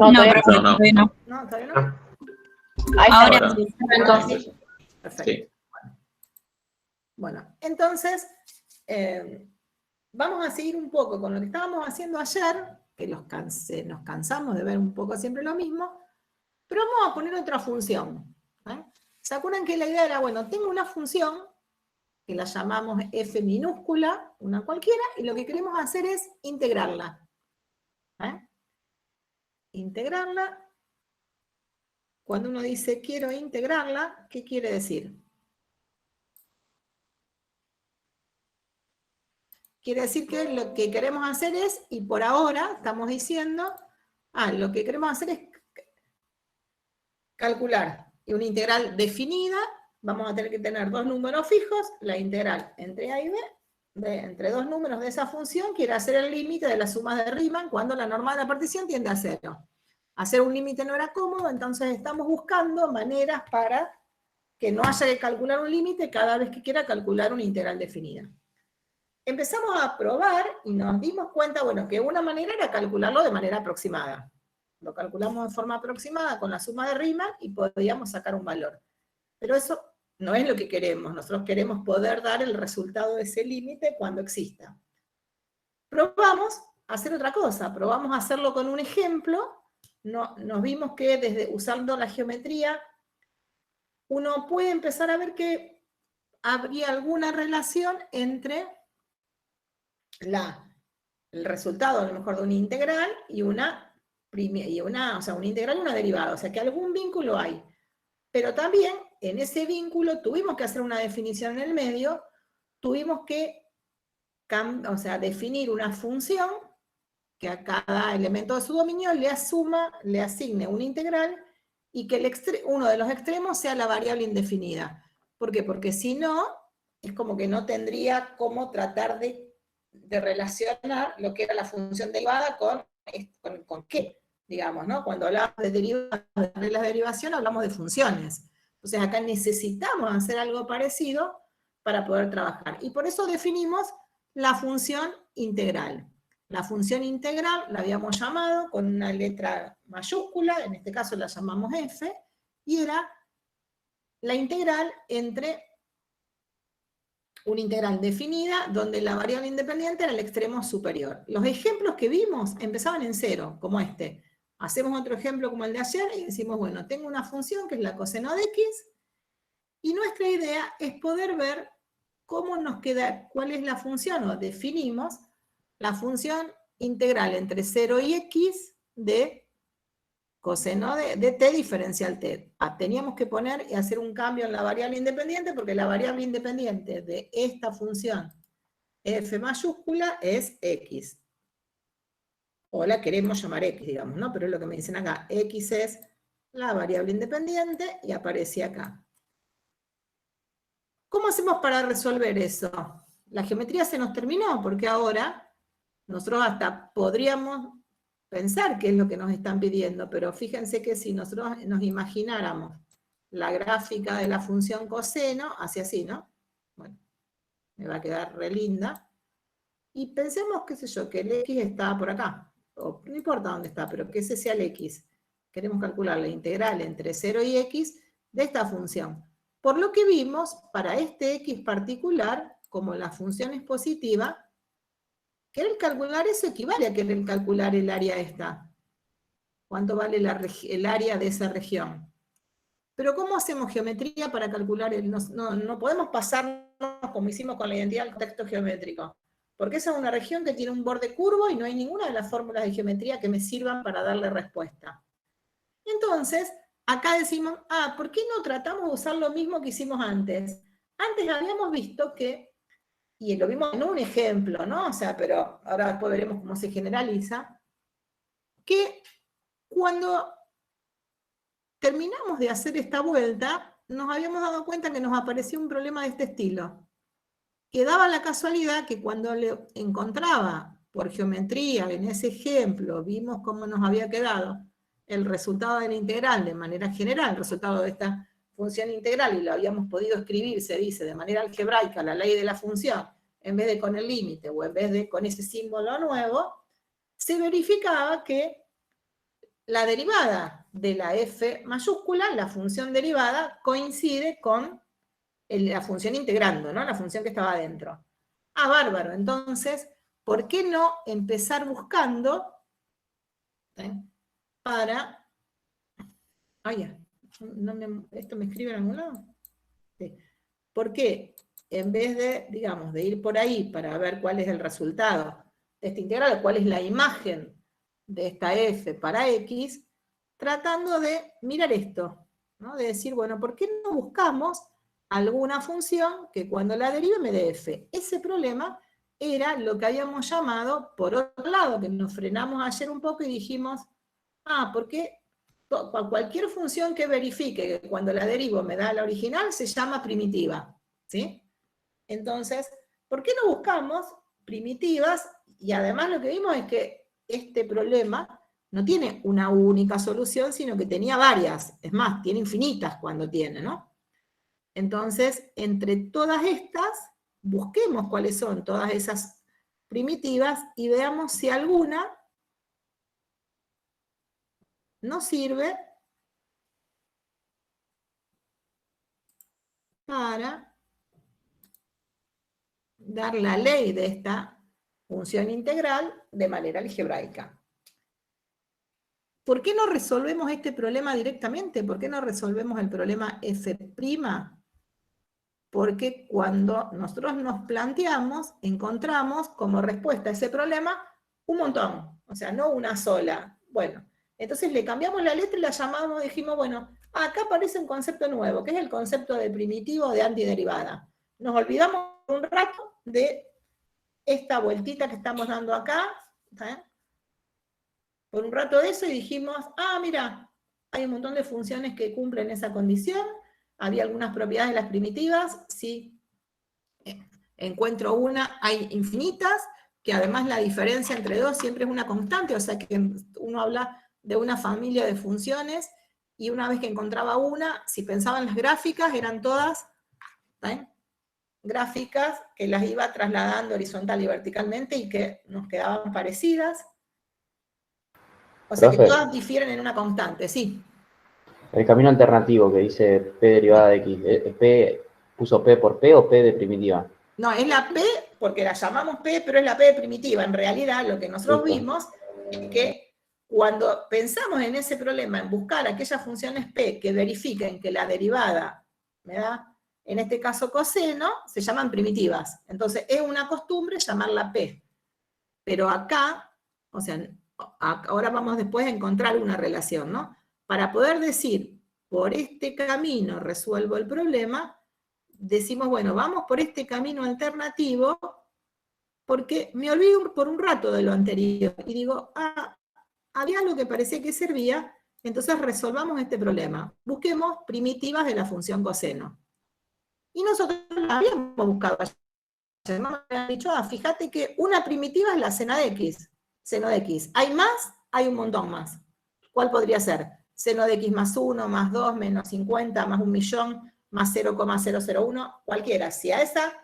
No, No, todavía pero no. todavía no. ¿No? ¿Todavía no? Ah, Ahí está. Ahora ahora. sí. Entonces. Perfecto. Sí. Bueno, entonces, vamos a seguir un poco con lo que estábamos haciendo ayer, que nos cansamos de ver un poco siempre lo mismo, pero vamos a poner otra función. ¿Se acuerdan que la idea era, bueno, tengo una función que la llamamos f minúscula, una cualquiera, y lo que queremos hacer es integrarla. Integrarla. Cuando uno dice quiero integrarla, ¿qué quiere decir? Quiere decir que lo que queremos hacer es, y por ahora estamos diciendo, lo que queremos hacer es calcular una integral definida. Vamos a tener que tener dos números fijos, la integral entre a y b, entre dos números de esa función, quiere hacer el límite de las sumas de Riemann cuando la norma de la partición tiende a 0. Hacer un límite no era cómodo, entonces estamos buscando maneras para que no haya que calcular un límite cada vez que quiera calcular una integral definida. Empezamos a probar y nos dimos cuenta, bueno, que una manera era calcularlo de manera aproximada. Lo calculamos de forma aproximada con la suma de Riemann y podíamos sacar un valor. Pero eso no es lo que queremos. Nosotros queremos poder dar el resultado de ese límite cuando exista. Probamos a hacer otra cosa. Probamos a hacerlo con un ejemplo. Nos vimos que desde usando la geometría, uno puede empezar a ver que habría alguna relación entre el resultado a lo mejor de una integral y una integral y una derivada, o sea que algún vínculo hay. Pero también en ese vínculo tuvimos que hacer una definición en el medio, tuvimos que definir una función que a cada elemento de su dominio le asigne una integral y que uno de los extremos sea la variable indefinida. ¿Por qué? Porque si no, es como que no tendría cómo tratar de relacionar lo que era la función derivada con qué, digamos, ¿no? Cuando hablamos de reglas de derivación hablamos de funciones. Entonces acá necesitamos hacer algo parecido para poder trabajar. Y por eso definimos la función integral. La función integral la habíamos llamado con una letra mayúscula, en este caso la llamamos f, y era la integral entre una integral definida donde la variable independiente era el extremo superior. Los ejemplos que vimos empezaban en 0, como este. Hacemos otro ejemplo como el de ayer y decimos, bueno, tengo una función que es la coseno de x, y nuestra idea es poder ver cómo nos queda, cuál es la función, o definimos la función integral entre 0 y x de coseno de t diferencial t. Teníamos que poner y hacer un cambio en la variable independiente, porque la variable independiente de esta función f mayúscula es x. O la queremos llamar x, digamos, ¿no? Pero es lo que me dicen acá. X es la variable independiente y aparece acá. ¿Cómo hacemos para resolver eso? La geometría se nos terminó, porque ahora nosotros hasta podríamos pensar qué es lo que nos están pidiendo, pero fíjense que si nosotros nos imagináramos la gráfica de la función coseno, hacia así, ¿no? Bueno, me va a quedar re linda. Y pensemos, qué sé yo, que el x está por acá, o no importa dónde está, pero que ese sea el x. Queremos calcular la integral entre 0 y x de esta función. Por lo que vimos, para este x particular, como la función es positiva, querer calcular eso equivale a querer calcular el área esta. ¿Cuánto vale el área de esa región? Pero ¿cómo hacemos geometría para calcular no podemos pasarnos como hicimos con la identidad del contexto geométrico, porque esa es una región que tiene un borde curvo y no hay ninguna de las fórmulas de geometría que me sirvan para darle respuesta. Entonces, acá decimos, ¿por qué no tratamos de usar lo mismo que hicimos antes? Antes habíamos visto que, y lo vimos en un ejemplo, ¿no? O sea, pero ahora después veremos cómo se generaliza, que cuando terminamos de hacer esta vuelta, nos habíamos dado cuenta que nos apareció un problema de este estilo. Que daba la casualidad que cuando le encontraba por geometría en ese ejemplo, vimos cómo nos había quedado el resultado de la integral de manera general, el resultado de esta función integral, y lo habíamos podido escribir, se dice, de manera algebraica, la ley de la función, en vez de con el límite, o en vez de con ese símbolo nuevo, se verificaba que la derivada de la f mayúscula, la función derivada, coincide con la función integrando, ¿no? La función que estaba adentro. Ah, bárbaro. Entonces, ¿por qué no empezar buscando para... Ah, ya. ¿Esto me escribe en algún lado? Sí. ¿Por qué? En vez de, digamos, de ir por ahí para ver cuál es el resultado de esta integral, cuál es la imagen de esta f para x, tratando de mirar esto, ¿no? De decir, bueno, ¿por qué no buscamos alguna función que cuando la derive me dé f? Ese problema era lo que habíamos llamado, por otro lado, que nos frenamos ayer un poco y dijimos, ¿por qué cualquier función que verifique que cuando la derivo me da la original se llama primitiva? ¿Sí? Entonces, ¿por qué no buscamos primitivas? Y además lo que vimos es que este problema no tiene una única solución, sino que tenía varias. Es más, tiene infinitas cuando tiene, ¿no? Entonces, entre todas estas, busquemos cuáles son todas esas primitivas y veamos si alguna nos sirve para dar la ley de esta función integral de manera algebraica. ¿Por qué no resolvemos este problema directamente? ¿Por qué no resolvemos el problema f'? Porque cuando nosotros nos planteamos, encontramos como respuesta a ese problema un montón, o sea, no una sola. Bueno, entonces le cambiamos la letra y la llamamos, dijimos, bueno, acá aparece un concepto nuevo, que es el concepto de primitivo de antiderivada. Nos olvidamos un rato de esta vueltita que estamos dando acá, por un rato de eso y dijimos, mira, hay un montón de funciones que cumplen esa condición, había algunas propiedades de las primitivas, si encuentro una, hay infinitas, que además la diferencia entre dos siempre es una constante, o sea que uno habla de una familia de funciones, y una vez que encontraba una, si pensaba en las gráficas, eran todas gráficas que las iba trasladando horizontal y verticalmente y que nos quedaban parecidas. O sea que todas difieren en una constante, sí. El camino alternativo que dice P derivada de X, ¿P puso P por P o P de primitiva? No, es la P, porque la llamamos P, pero es la P de primitiva. En realidad, lo que nosotros vimos es que cuando pensamos en ese problema, en buscar aquellas funciones P que verifiquen que la derivada me da, en este caso coseno, se llaman primitivas. Entonces, es una costumbre llamarla P. Pero acá, o sea, ahora vamos después a encontrar una relación, ¿no? Para poder decir, por este camino resuelvo el problema, decimos, bueno, vamos por este camino alternativo, porque me olvido por un rato de lo anterior, y digo, había algo que parecía que servía, entonces resolvamos este problema. Busquemos primitivas de la función coseno. Y nosotros la habíamos buscado ayer. Me habían dicho, fíjate que una primitiva es la seno de x. Seno de x. ¿Hay más? Hay un montón más. ¿Cuál podría ser? Seno de x más 1, más 2, menos 50, más 1.000.000, más 0,001, cualquiera. Si a esa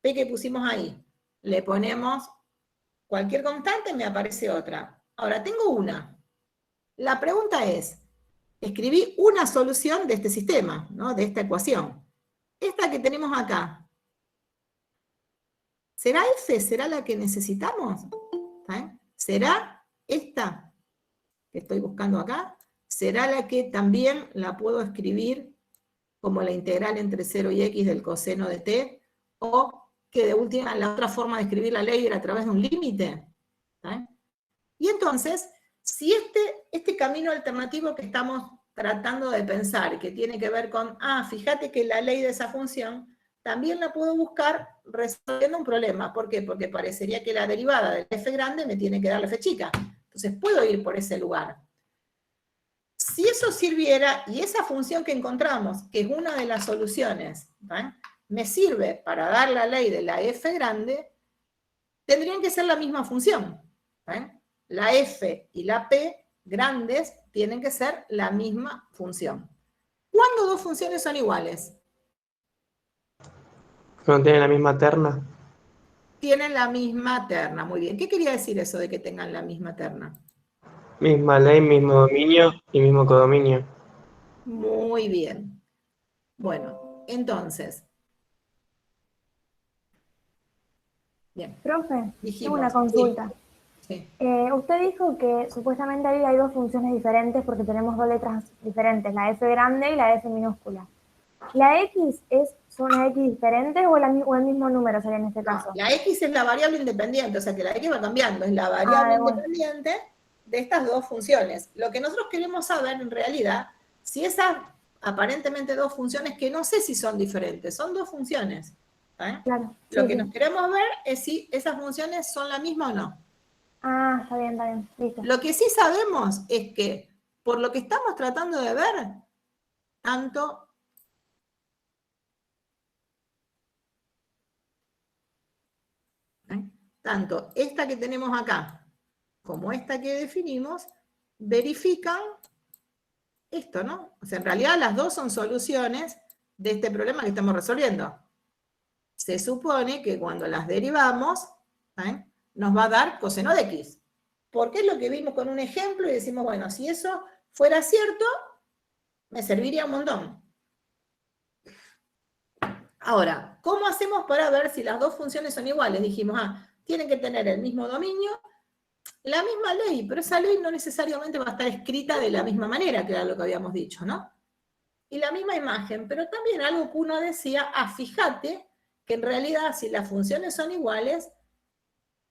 p que pusimos ahí le ponemos cualquier constante, me aparece otra. Ahora, tengo una. La pregunta es, escribí una solución de este sistema, ¿no? De esta ecuación. Esta que tenemos acá, ¿será F? ¿Será la que necesitamos? ¿Será esta que estoy buscando acá? ¿Será la que también la puedo escribir como la integral entre 0 y x del coseno de t? ¿O que de última la otra forma de escribir la ley era a través de un límite? Y entonces, si este camino alternativo que estamos tratando de pensar, que tiene que ver con, fíjate que la ley de esa función también la puedo buscar resolviendo un problema. ¿Por qué? Porque parecería que la derivada de f grande me tiene que dar la f chica. Entonces puedo ir por ese lugar. Si eso sirviera, y esa función que encontramos, que es una de las soluciones, me sirve para dar la ley de la f grande, tendrían que ser la misma función. La f y la p grandes tienen que ser la misma función. ¿Cuándo dos funciones son iguales? ¿No tienen la misma terna? Tienen la misma terna, muy bien. ¿Qué quería decir eso de que tengan la misma terna? Misma ley, mismo dominio y mismo codominio. Muy bien. Bueno, entonces. Bien. Profe, tengo una Dijimos. consulta. Sí. Usted dijo que supuestamente ahí hay dos funciones diferentes porque tenemos dos letras diferentes, la F grande y la F minúscula. ¿La X son las X diferentes o el mismo número sería en este caso? No, la X es la variable independiente, o sea que la X va cambiando, es la variable bueno. independiente de estas dos funciones. Lo que nosotros queremos saber en realidad, si esas aparentemente dos funciones, que no sé si son diferentes, son dos funciones. Claro. Lo que nos queremos ver es si esas funciones son la misma o no. Ah, está bien, listo. Lo que sí sabemos es que, por lo que estamos tratando de ver, tanto esta que tenemos acá como esta que definimos, verifican esto, ¿no? O sea, en realidad las dos son soluciones de este problema que estamos resolviendo. Se supone que cuando las derivamos, nos va a dar coseno de x. Porque es lo que vimos con un ejemplo y decimos, bueno, si eso fuera cierto, me serviría un montón. Ahora, ¿cómo hacemos para ver si las dos funciones son iguales? Dijimos, tienen que tener el mismo dominio, la misma ley, pero esa ley no necesariamente va a estar escrita de la misma manera, que era lo que habíamos dicho, ¿no? Y la misma imagen, pero también algo que uno decía, fíjate que en realidad si las funciones son iguales,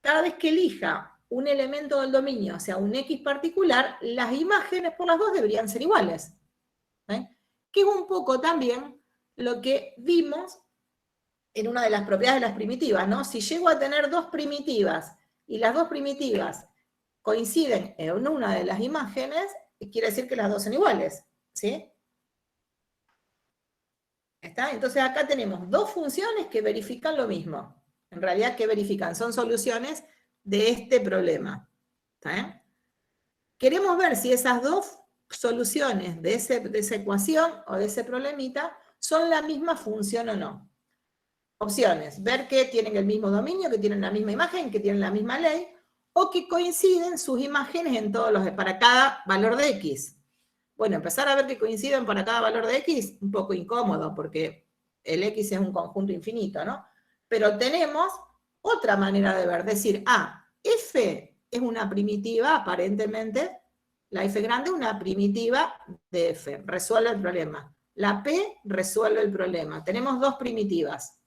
cada vez que elija un elemento del dominio, o sea, un X particular, las imágenes por las dos deberían ser iguales. Que es un poco también lo que vimos en una de las propiedades de las primitivas, ¿no? Si llego a tener dos primitivas y las dos primitivas coinciden en una de las imágenes, quiere decir que las dos son iguales, ¿sí? ¿Está? Entonces acá tenemos dos funciones que verifican lo mismo. En realidad, ¿qué verifican? Son soluciones de este problema. ¿Está? Queremos ver si esas dos soluciones de esa ecuación o de ese problemita son la misma función o no. Opciones, ver que tienen el mismo dominio, que tienen la misma imagen, que tienen la misma ley, o que coinciden sus imágenes en para cada valor de X. Bueno, empezar a ver que coinciden para cada valor de X, un poco incómodo, porque el X es un conjunto infinito, ¿no? Pero tenemos otra manera de ver, decir, F es una primitiva, aparentemente, la F grande es una primitiva de F, resuelve el problema. La P resuelve el problema. Tenemos dos primitivas.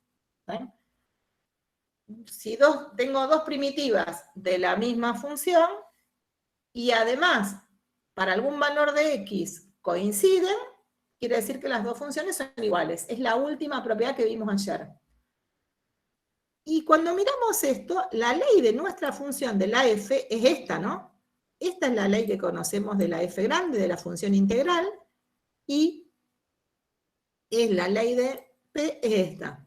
Si tengo dos primitivas de la misma función, y además, para algún valor de X coinciden, quiere decir que las dos funciones son iguales. Es la última propiedad que vimos ayer. Y cuando miramos esto, la ley de nuestra función de la f es esta, ¿no? Esta es la ley que conocemos de la f grande, de la función integral, y es la ley de p es esta.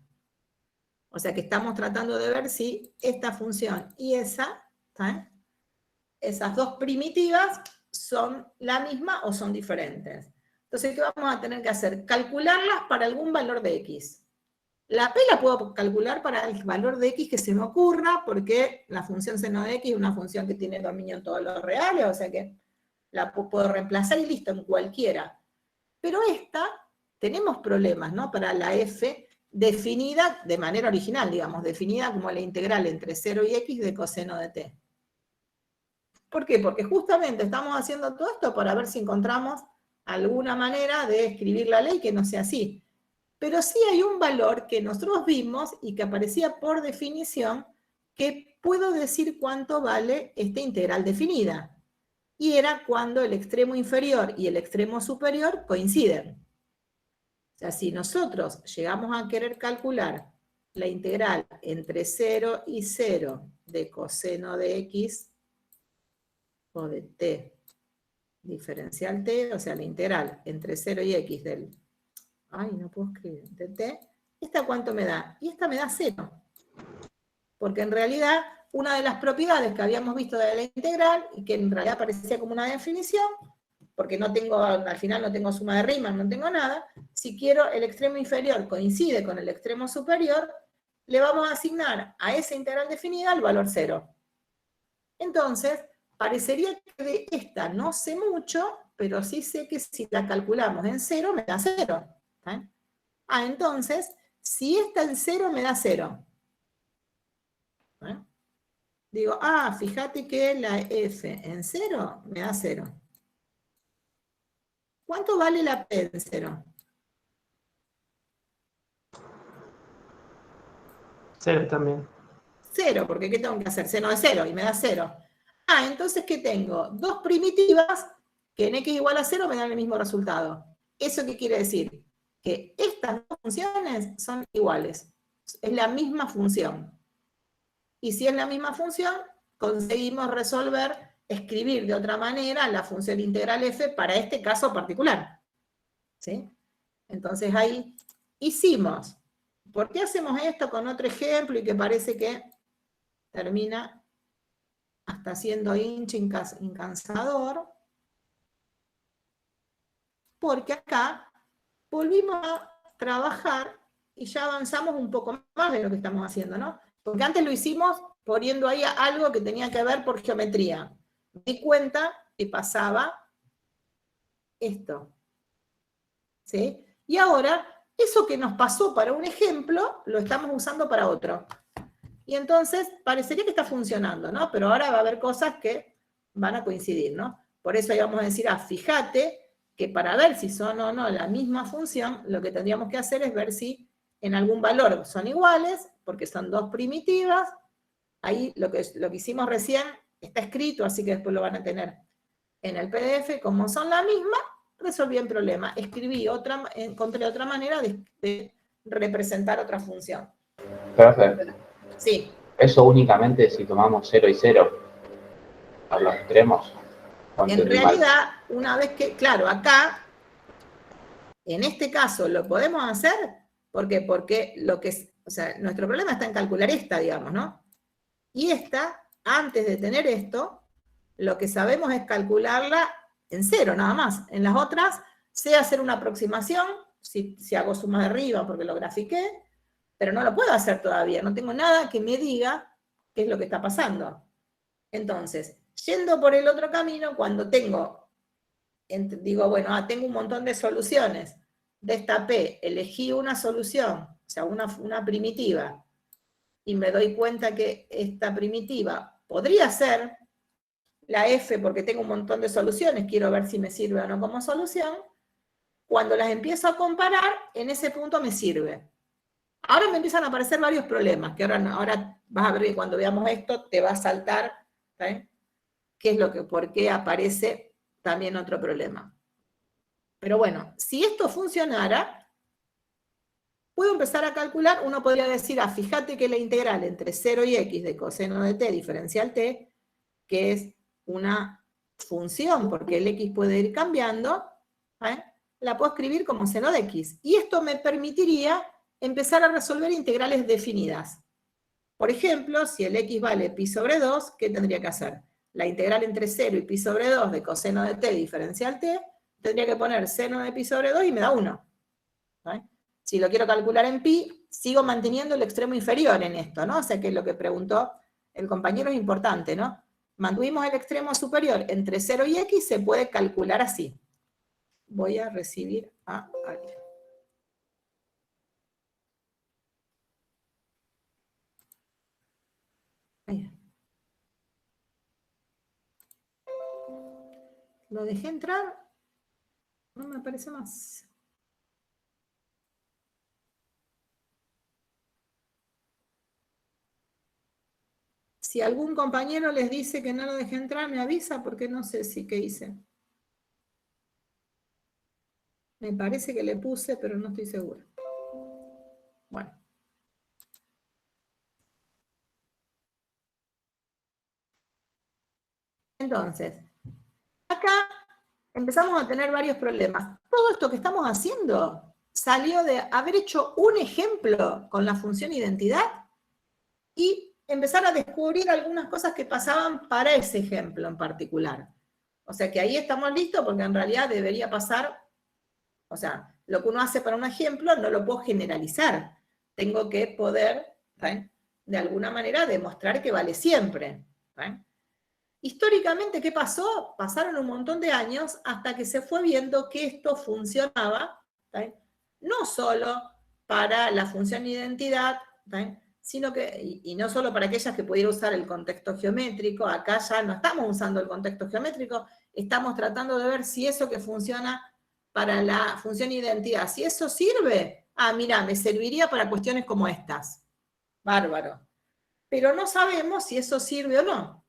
O sea que estamos tratando de ver si esta función y esas dos primitivas son la misma o son diferentes. Entonces, ¿qué vamos a tener que hacer? Calcularlas para algún valor de X. La P la puedo calcular para el valor de X que se me ocurra, porque la función seno de X es una función que tiene dominio en todos los reales, o sea que la puedo reemplazar y listo, en cualquiera. Pero tenemos problemas, ¿no? Para la F definida de manera original, digamos, definida como la integral entre 0 y X de coseno de t. ¿Por qué? Porque justamente estamos haciendo todo esto para ver si encontramos alguna manera de escribir la ley que no sea así. Pero sí hay un valor que nosotros vimos y que aparecía por definición que puedo decir cuánto vale esta integral definida. Y era cuando el extremo inferior y el extremo superior coinciden. O sea, si nosotros llegamos a querer calcular la integral entre 0 y 0 de coseno de X, o de t diferencial t, o sea, la integral entre 0 y x del, no puedo escribir, de t, ¿esta cuánto me da? Y esta me da 0. Porque en realidad, una de las propiedades que habíamos visto de la integral, y que en realidad parecía como una definición, porque al final no tengo suma de Riemann, no tengo nada, si quiero el extremo inferior coincide con el extremo superior, le vamos a asignar a esa integral definida el valor 0. Entonces, parecería que de esta no sé mucho, pero sí sé que si la calculamos en 0, me da 0. ¿Eh? Entonces, si esta en 0, me da 0. ¿Eh? Digo, fíjate que la F en 0 me da 0. ¿Cuánto vale la P en 0? 0 también. 0, porque ¿qué tengo que hacer? Seno de 0 y me da 0. Entonces, ¿qué tengo? Dos primitivas que en x igual a 0 me dan el mismo resultado. ¿Eso qué quiere decir? Que estas dos funciones son iguales. Es la misma función. Y si es la misma función, conseguimos escribir de otra manera la función integral f para este caso particular. ¿Sí? Entonces ahí hicimos. ¿Por qué hacemos esto con otro ejemplo y que parece que termina hasta siendo incansador? Porque acá volvimos a trabajar y ya avanzamos un poco más de lo que estamos haciendo, ¿no? Porque antes lo hicimos poniendo ahí algo que tenía que ver por geometría. Me di cuenta que pasaba esto. ¿Sí? Y ahora, eso que nos pasó para un ejemplo, lo estamos usando para otro. Y entonces, parecería que está funcionando, ¿no? Pero ahora va a haber cosas que van a coincidir, ¿no? Por eso ahí vamos a decir, fíjate que para ver si son o no la misma función, lo que tendríamos que hacer es ver si en algún valor son iguales, porque son dos primitivas. Ahí lo que hicimos recién está escrito, así que después lo van a tener en el PDF. Como son la misma, resolví el problema. Encontré otra manera de representar otra función. Perfecto. Sí. Eso únicamente si tomamos 0 y 0 a los extremos. En realidad, una vez que, claro, acá, en este caso, lo podemos hacer, porque nuestro problema está en calcular esta, digamos, ¿no? Y esta, antes de tener esto, lo que sabemos es calcularla en 0, nada más. En las otras, sé hacer una aproximación, si hago suma de arriba porque lo grafiqué, pero no lo puedo hacer todavía, no tengo nada que me diga qué es lo que está pasando. Entonces, yendo por el otro camino, cuando digo, bueno, tengo un montón de soluciones de esta P, elegí una solución, o sea, una primitiva, y me doy cuenta que esta primitiva podría ser la F porque tengo un montón de soluciones, quiero ver si me sirve o no como solución. Cuando las empiezo a comparar, en ese punto me sirve. Ahora me empiezan a aparecer varios problemas, que ahora vas a ver que cuando veamos esto te va a saltar, ¿sí? ¿Por qué aparece también otro problema? Pero bueno, si esto funcionara, puedo empezar a calcular. Uno podría decir, fíjate que la integral entre 0 y x de coseno de t diferencial t, que es una función, porque el x puede ir cambiando, la puedo escribir como seno de x. Y esto me permitiría empezar a resolver integrales definidas. Por ejemplo, si el x vale pi sobre 2, ¿qué tendría que hacer? La integral entre 0 y pi sobre 2 de coseno de t diferencial t, tendría que poner seno de pi sobre 2 y me da 1. Si lo quiero calcular en pi, sigo manteniendo el extremo inferior en esto, ¿no? O sea que lo que preguntó el compañero es importante, ¿no? Mantuvimos el extremo superior entre 0 y x, se puede calcular así. Voy a recibir a alguien. Ahí. Lo dejé entrar, no me aparece más. Si algún compañero les dice que no lo dejé entrar, me avisa, porque no sé qué hice. Me parece que le puse, pero no estoy segura. Bueno. Entonces, acá empezamos a tener varios problemas. Todo esto que estamos haciendo salió de haber hecho un ejemplo con la función identidad y empezar a descubrir algunas cosas que pasaban para ese ejemplo en particular. O sea que ahí estamos listos porque en realidad debería pasar, o sea, lo que uno hace para un ejemplo no lo puedo generalizar. Tengo que poder, ¿sí?, de alguna manera demostrar que vale siempre. ¿Sí? Históricamente, ¿qué pasó? Pasaron un montón de años hasta que se fue viendo que esto funcionaba, ¿sí? No solo para la función identidad, ¿sí? Sino que, y no solo para aquellas que pudieran usar el contexto geométrico, acá ya no estamos usando el contexto geométrico, estamos tratando de ver si eso que funciona para la función identidad, si eso sirve, mira, me serviría para cuestiones como estas. Bárbaro. Pero no sabemos si eso sirve o no.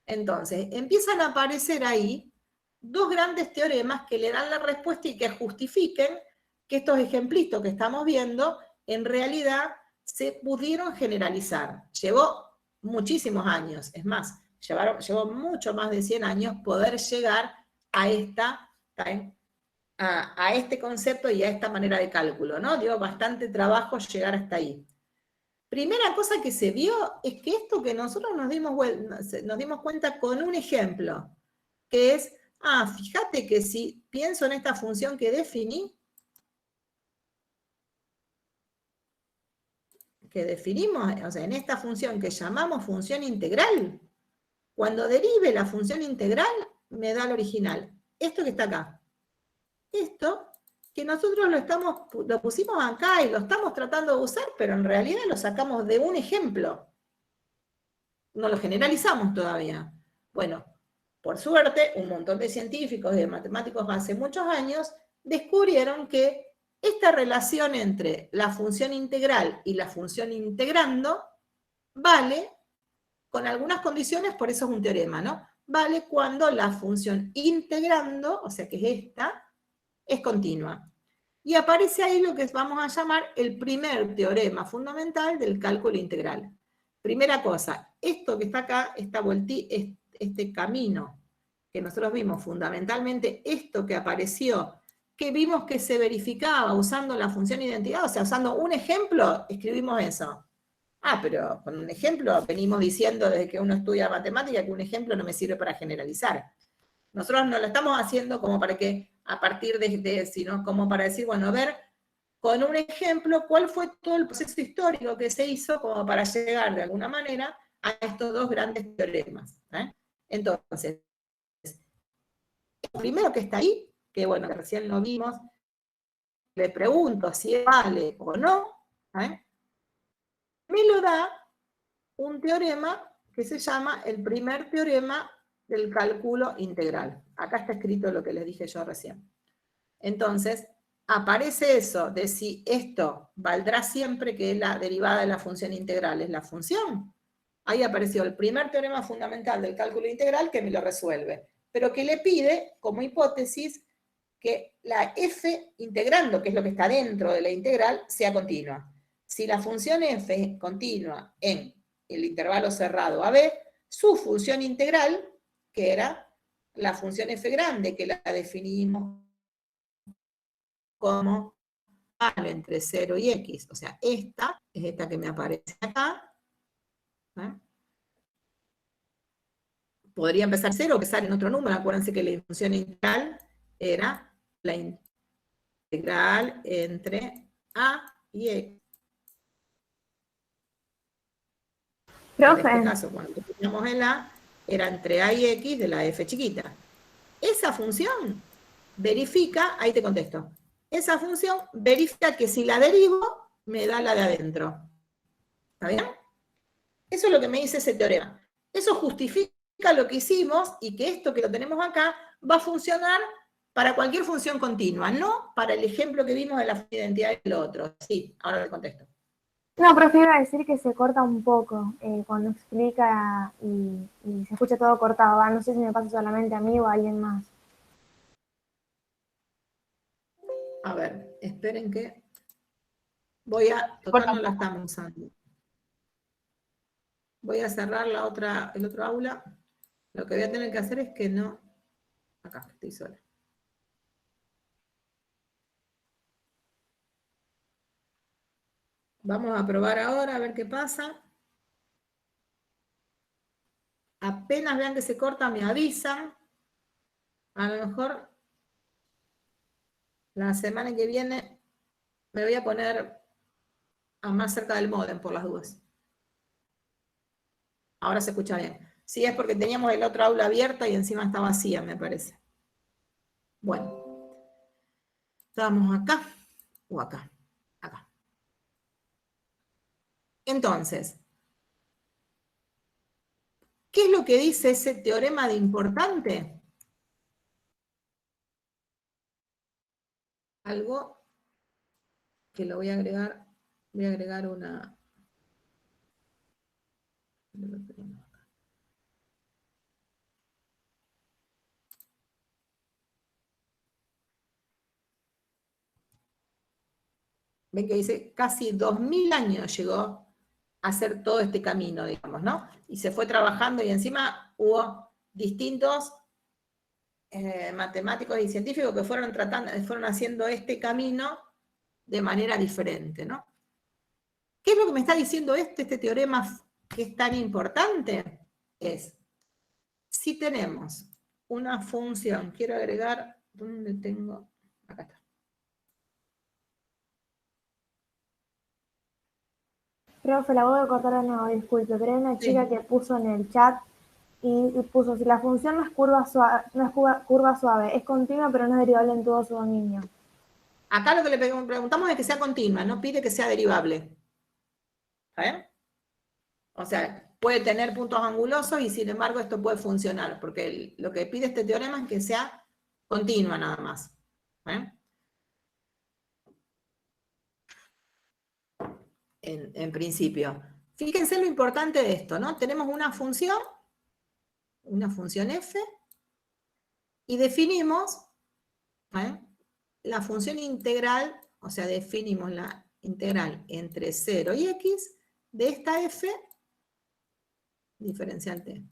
Entonces, empiezan a aparecer ahí dos grandes teoremas que le dan la respuesta y que justifiquen que estos ejemplitos que estamos viendo en realidad se pudieron generalizar. Llevó muchísimos años, es más, llevó mucho más de 100 años poder llegar a este concepto y a esta manera de cálculo, ¿no? Dio bastante trabajo llegar hasta ahí. Primera cosa que se vio es que esto que nosotros nos dimos cuenta con un ejemplo, que es, fíjate que si pienso en esta función que definimos, o sea, en esta función que llamamos función integral, cuando derive la función integral, me da el original. Esto que está acá. Esto que nosotros lo pusimos acá y lo estamos tratando de usar, pero en realidad lo sacamos de un ejemplo. No lo generalizamos todavía. Bueno, por suerte, un montón de científicos y de matemáticos hace muchos años descubrieron que esta relación entre la función integral y la función integrando vale, con algunas condiciones, por eso es un teorema, ¿no? Vale cuando la función integrando, o sea que es esta, es continua. Y aparece ahí lo que vamos a llamar el primer teorema fundamental del cálculo integral. Primera cosa, esto que está acá, este camino que nosotros vimos, fundamentalmente esto que apareció, que vimos que se verificaba usando la función identidad, o sea, usando un ejemplo, escribimos eso. Pero con un ejemplo venimos diciendo desde que uno estudia matemática que un ejemplo no me sirve para generalizar. Nosotros no lo estamos haciendo como para que, a partir sino como para decir, bueno, a ver, con un ejemplo, cuál fue todo el proceso histórico que se hizo como para llegar de alguna manera a estos dos grandes teoremas. Entonces, el primero que está ahí, que bueno, que recién lo vimos, le pregunto si vale o no, me lo da un teorema que se llama el primer teorema del cálculo integral. Acá está escrito lo que les dije yo recién. Entonces, aparece eso de si esto valdrá siempre, que es la derivada de la función integral, es la función. Ahí apareció el primer teorema fundamental del cálculo integral que me lo resuelve, pero que le pide, como hipótesis, que la f integrando, que es lo que está dentro de la integral, sea continua. Si la función f es continua en el intervalo cerrado a b, su función integral, que era la función f grande, que la definimos como vale entre 0 y x, o sea, esta es esta que me aparece acá, podría empezar 0 o empezar en otro número, acuérdense que la función integral era la integral entre a y x. Profe. En este caso, cuando teníamos el a, era entre a y x de la f chiquita. Esa función verifica, ahí te contesto, esa función verifica que si la derivo, me da la de adentro. ¿Está bien? Eso es lo que me dice ese teorema. Eso justifica lo que hicimos y que esto que lo tenemos acá va a funcionar para cualquier función continua, no para el ejemplo que vimos de la identidad del otro. Sí, ahora le contesto. No, prefiero decir que se corta un poco cuando explica y se escucha todo cortado. No sé si me pasa solamente a mí o a alguien más. A ver, esperen que voy a... Total no la estamos usando. Voy a cerrar el otro aula. Lo que voy a tener que hacer es que no... Acá, estoy sola. Vamos a probar ahora, a ver qué pasa. Apenas vean que se corta, me avisan. A lo mejor la semana que viene me voy a poner más cerca del módem por las dudas. Ahora se escucha bien. Sí, es porque teníamos el otro aula abierta y encima está vacía, me parece. Bueno, estamos acá o acá. Acá. Entonces, ¿qué es lo que dice ese teorema de importante? Algo que lo voy a agregar una... Ven que dice, casi 2000 años llegó a hacer todo este camino, digamos, ¿no? Y se fue trabajando y encima hubo distintos matemáticos y científicos que fueron haciendo este camino de manera diferente, ¿no? ¿Qué es lo que me está diciendo este teorema que es tan importante? Es, si tenemos una función, quiero agregar, ¿dónde tengo? Acá está. Profe, la voy a cortar de nuevo, disculpe, pero hay una chica Sí. que puso en el chat y puso, si la función no es curva suave, es continua pero no es derivable en todo su dominio. Acá lo que le preguntamos es que sea continua, no pide que sea derivable. ¿Saben? O sea, puede tener puntos angulosos y sin embargo esto puede funcionar, porque lo que pide este teorema es que sea continua nada más. En principio. Fíjense lo importante de esto, ¿no? Tenemos una función f, y definimos la función integral, o sea, definimos la integral entre 0 y x de esta f diferencial t.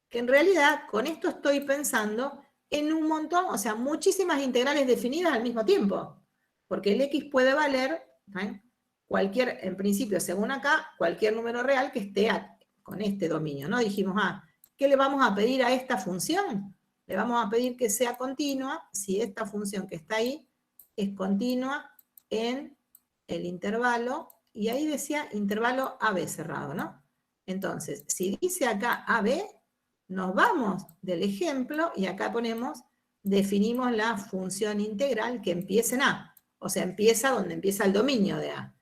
Que en realidad, con esto estoy pensando en un montón, o sea, muchísimas integrales definidas al mismo tiempo. Porque el x puede valer cualquier, en principio, según acá, cualquier número real que esté con este dominio, ¿no? Dijimos, ¿qué le vamos a pedir a esta función? Le vamos a pedir que sea continua si esta función que está ahí es continua en el intervalo, y ahí decía intervalo AB cerrado, ¿no? Entonces, si dice acá AB, nos vamos del ejemplo y acá definimos la función integral que empieza en A. O sea, empieza donde empieza el dominio de A.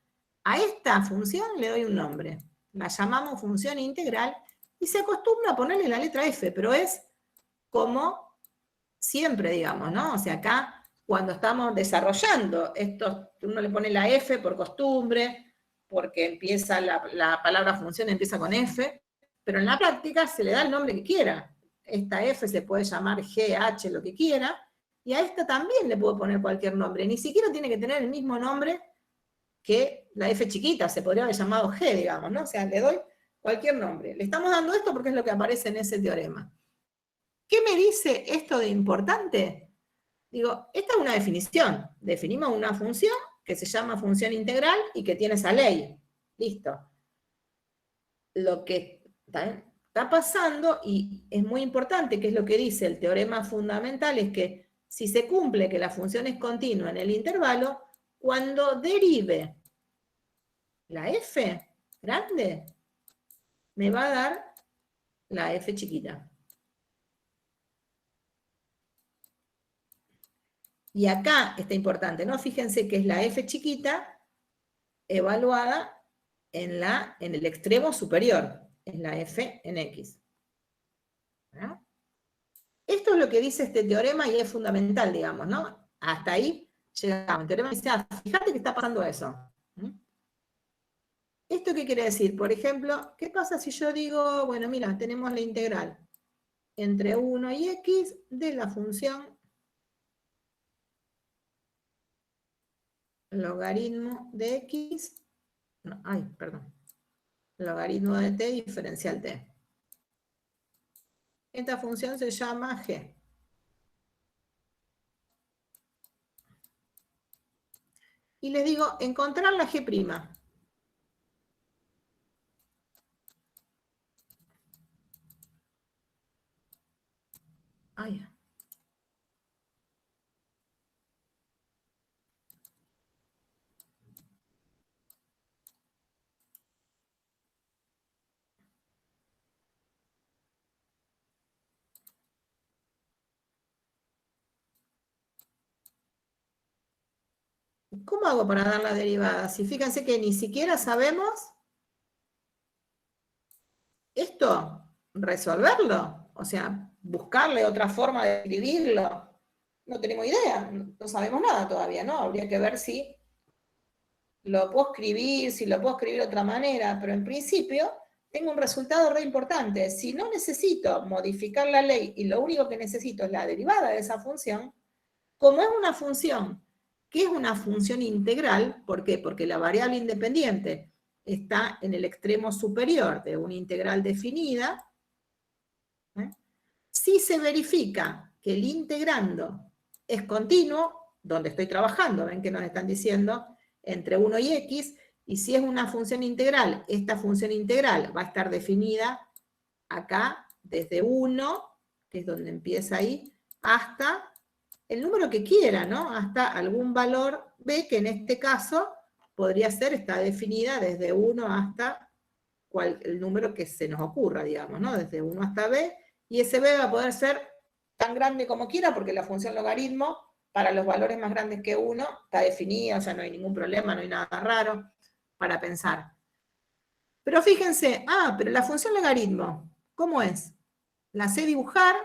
A esta función le doy un nombre. La llamamos función integral y se acostumbra a ponerle la letra F, pero es como siempre, digamos, ¿no? O sea, acá cuando estamos desarrollando esto, uno le pone la F por costumbre, porque empieza la palabra función empieza con F, pero en la práctica se le da el nombre que quiera. Esta F se puede llamar G, H, lo que quiera, y a esta también le puedo poner cualquier nombre. Ni siquiera tiene que tener el mismo nombre que la F chiquita, se podría haber llamado G, digamos, ¿no? O sea, le doy cualquier nombre. Le estamos dando esto porque es lo que aparece en ese teorema. ¿Qué me dice esto de importante? Digo, esta es una definición. Definimos una función que se llama función integral y que tiene esa ley. Listo. Lo que está pasando, y es muy importante, que es lo que dice el teorema fundamental, es que si se cumple que la función es continua en el intervalo, cuando derive la f grande, me va a dar la f chiquita. Y acá está importante, ¿no? Fíjense que es la f chiquita evaluada en el extremo superior, es la f en x. ¿No? Esto es lo que dice este teorema y es fundamental, digamos, ¿no? Hasta ahí llegamos. El teorema dice, fíjate que está pasando eso. ¿Esto qué quiere decir? Por ejemplo, ¿qué pasa si yo digo, bueno, mira, tenemos la integral entre 1 y x de la función logaritmo de x, no, perdón, logaritmo de t diferencial t. Esta función se llama g. Y les digo, encontrar la g'. ¿Cómo hago para dar la derivada? Si fíjense que ni siquiera sabemos esto, resolverlo. O sea, buscarle otra forma de escribirlo. No tenemos idea, no sabemos nada todavía, ¿no? Habría que ver si lo puedo escribir, si lo puedo escribir de otra manera, pero en principio tengo un resultado re importante. Si no necesito modificar la ley y lo único que necesito es la derivada de esa función, como es una función que es una función integral, ¿por qué? Porque la variable independiente está en el extremo superior de una integral definida, si se verifica que el integrando es continuo, donde estoy trabajando, ven que nos están diciendo entre 1 y x, y si es una función integral, esta función integral va a estar definida acá desde 1, que es donde empieza ahí, hasta el número que quiera, ¿no? Hasta algún valor b, que en este caso podría ser, está definida desde 1 hasta el número que se nos ocurra, digamos, ¿no? Desde 1 hasta b, y ese b va a poder ser tan grande como quiera, porque la función logaritmo, para los valores más grandes que 1, está definida, o sea, no hay ningún problema, no hay nada raro para pensar. Pero fíjense, pero la función logaritmo, ¿cómo es? La sé dibujar,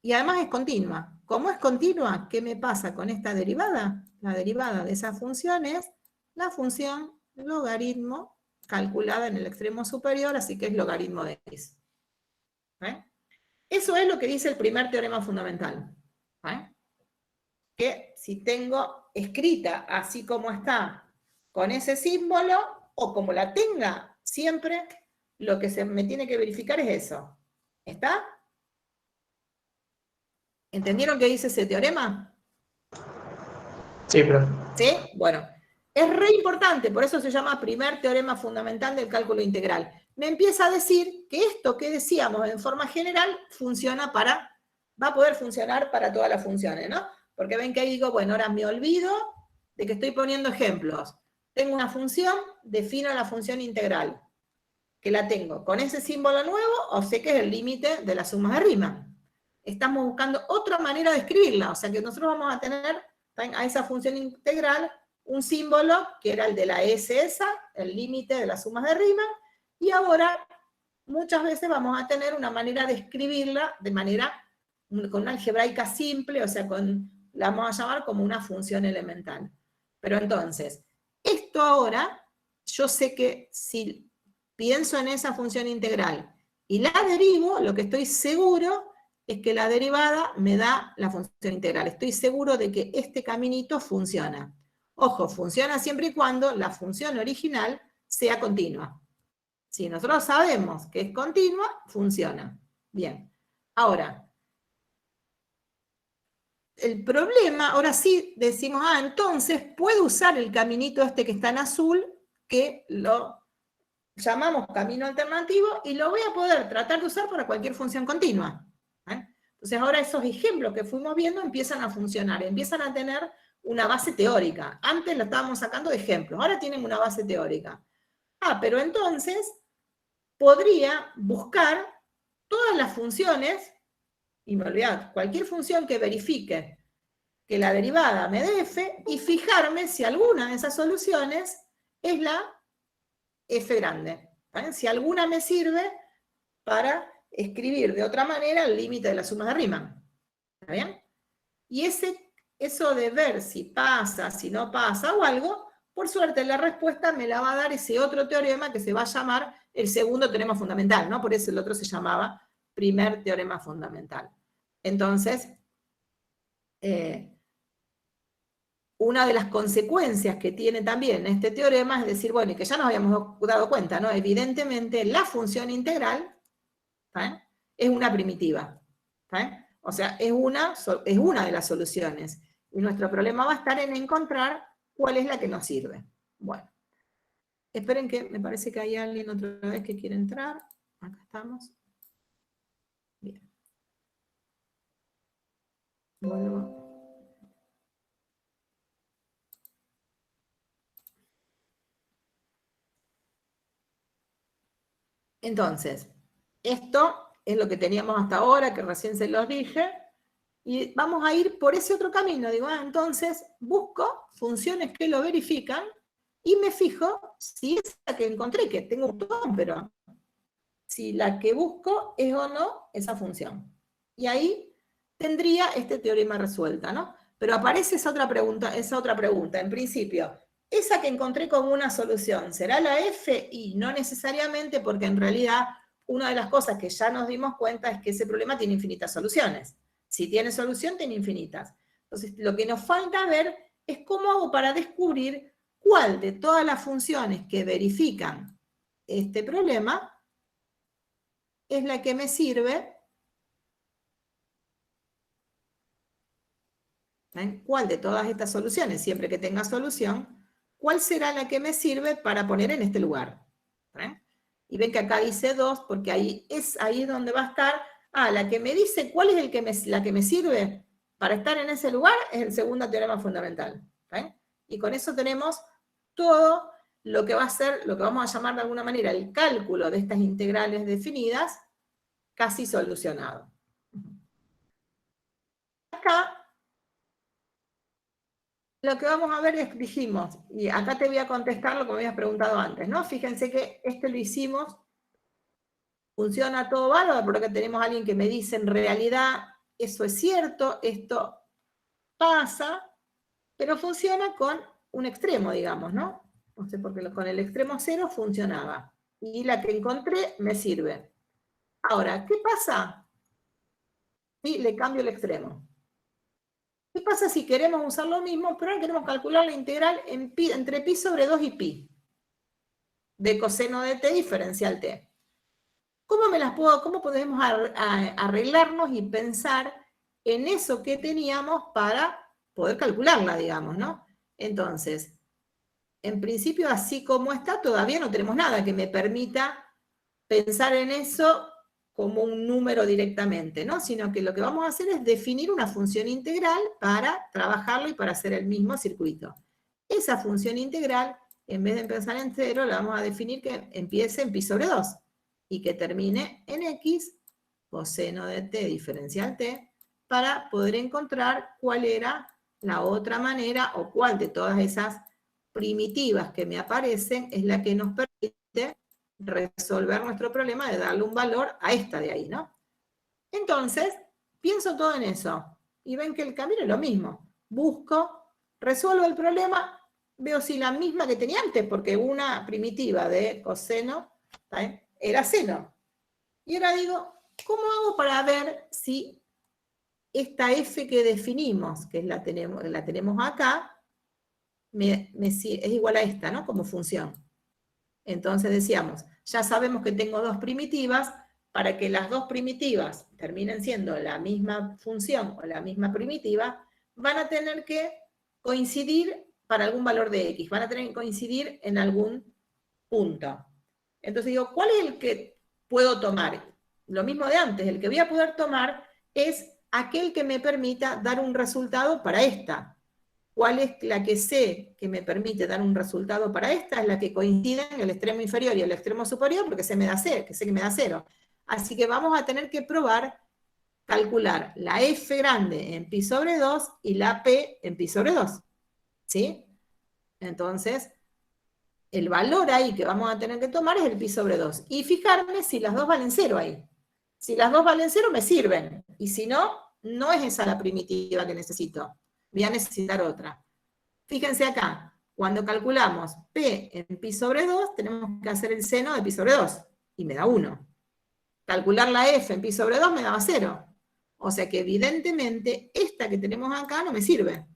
y además es continua. Como es continua, ¿qué me pasa con esta derivada? La derivada de esa función es la función logaritmo calculada en el extremo superior, así que es logaritmo de x. Eso es lo que dice el primer teorema fundamental. Que si tengo escrita así como está, con ese símbolo, o como la tenga siempre, lo que se me tiene que verificar es eso. ¿Está? ¿Entendieron qué dice ese teorema? Sí, profe. ¿Sí? Bueno, es re importante, por eso se llama primer teorema fundamental del cálculo integral. Me empieza a decir que esto que decíamos en forma general va a poder funcionar para todas las funciones, ¿no? Porque ven que ahí digo, bueno, ahora me olvido de que estoy poniendo ejemplos. Tengo una función, defino la función integral, que la tengo con ese símbolo nuevo, o sé que es el límite de las sumas de Riemann. Estamos buscando otra manera de escribirla, o sea que nosotros vamos a tener a esa función integral un símbolo que era el de la S esa, el límite de las sumas de Riemann, y ahora muchas veces vamos a tener una manera de escribirla de manera, con una algebraica simple, o sea, la vamos a llamar como una función elemental. Pero entonces, esto ahora, yo sé que si pienso en esa función integral y la derivo, lo que estoy seguro es que la derivada me da la función integral. Estoy seguro de que este caminito funciona. Ojo, funciona siempre y cuando la función original sea continua. Si nosotros sabemos que es continua, funciona. Bien. Ahora, el problema, ahora sí decimos, entonces puedo usar el caminito este que está en azul, que lo llamamos camino alternativo, y lo voy a poder tratar de usar para cualquier función continua. Entonces ahora esos ejemplos que fuimos viendo empiezan a funcionar, empiezan a tener una base teórica. Antes lo estábamos sacando de ejemplos, ahora tienen una base teórica. Pero entonces podría buscar todas las funciones, y me olvidé, cualquier función que verifique que la derivada me dé f, y fijarme si alguna de esas soluciones es la f grande. Si alguna me sirve para escribir de otra manera el límite de las sumas de Riemann. ¿Está bien? Y eso de ver si pasa, si no pasa o algo, por suerte la respuesta me la va a dar ese otro teorema que se va a llamar el segundo teorema fundamental, ¿no? Por eso el otro se llamaba primer teorema fundamental. Entonces, una de las consecuencias que tiene también este teorema es decir, bueno, y que ya nos habíamos dado cuenta, ¿no? Evidentemente la función integral es una primitiva. O sea, es una de las soluciones. Y nuestro problema va a estar en encontrar cuál es la que nos sirve. Bueno. Esperen que me parece que hay alguien otra vez que quiere entrar. Acá estamos. Bien. Vuelvo. Entonces, esto es lo que teníamos hasta ahora, que recién se los dije, Y vamos a ir por ese otro camino. Digo, entonces busco funciones que lo verifican y me fijo si es la que encontré, que tengo un montón, pero si la que busco es o no esa función. Y ahí tendría este teorema resuelta, ¿no? Pero aparece esa otra pregunta. En principio, esa que encontré como una solución, ¿será la F? Y no necesariamente, porque en realidad una de las cosas que ya nos dimos cuenta es que ese problema tiene infinitas soluciones. Si tiene solución, tiene infinitas. Entonces, lo que nos falta ver es cómo hago para descubrir cuál de todas las funciones que verifican este problema es la que me sirve. ¿Ven? ¿Cuál de todas estas soluciones, siempre que tenga solución, cuál será la que me sirve para poner en este lugar? ¿Ven? Y ven que acá dice 2, porque ahí es donde va a estar. La que me dice cuál es la que me sirve para estar en ese lugar es el segundo teorema fundamental. ¿Ven? Y con eso tenemos todo lo que va a ser, lo que vamos a llamar de alguna manera el cálculo de estas integrales definidas, casi solucionado. Acá lo que vamos a ver es, dijimos, y acá te voy a contestar lo que me habías preguntado antes, ¿no? Fíjense que lo hicimos, funciona todo bárbaro, porque tenemos a alguien que me dice, en realidad, eso es cierto, esto pasa, pero funciona con un extremo, digamos, ¿no? No sé, porque con el extremo 0 funcionaba. Y la que encontré me sirve. Ahora, ¿qué pasa si le cambio el extremo? ¿Qué pasa si queremos usar lo mismo, pero ahora queremos calcular la integral entre pi sobre 2 y pi de coseno de t diferencial t? ¿Cómo podemos arreglarnos y pensar en eso que teníamos para poder calcularla, digamos, ¿no? Entonces, en principio, así como está, todavía no tenemos nada que me permita pensar en eso como un número directamente, ¿no? Sino que lo que vamos a hacer es definir una función integral para trabajarlo y para hacer el mismo circuito. Esa función integral, en vez de empezar en 0, la vamos a definir que empiece en pi sobre 2 y que termine en x coseno de t diferencial t, para poder encontrar cuál era la otra manera o cuál de todas esas primitivas que me aparecen es la que nos permite resolver nuestro problema de darle un valor a esta de ahí, ¿no? Entonces, pienso todo en eso. Y ven que el camino es lo mismo. Busco, resuelvo el problema, veo si la misma que tenía antes, porque una primitiva de coseno era seno. Y ahora digo, ¿cómo hago para ver si esta f que definimos, que la tenemos acá, es igual a esta, ¿no? Como función. Entonces decíamos, ya sabemos que tengo dos primitivas, para que las dos primitivas terminen siendo la misma función o la misma primitiva, van a tener que coincidir para algún valor de x, van a tener que coincidir en algún punto. Entonces digo, ¿cuál es el que puedo tomar? Lo mismo de antes, el que voy a poder tomar es aquel que me permita dar un resultado para esta. ¿Cuál es la que sé que me permite dar un resultado para esta? Es la que coincide en el extremo inferior y el extremo superior, porque sé que me da 0. Así que vamos a tener que probar calcular la f grande en pi sobre 2 y la p en pi sobre 2. ¿Sí? Entonces, el valor ahí que vamos a tener que tomar es el pi sobre 2. Y fijarme si las dos valen 0 ahí. Si las dos valen 0, me sirven. Y si no, no es esa la primitiva que necesito. Voy a necesitar otra. Fíjense acá, cuando calculamos p en pi sobre 2, tenemos que hacer el seno de pi sobre 2, y me da 1. Calcular la f en pi sobre 2 me daba 0. O sea que evidentemente esta que tenemos acá no me sirve.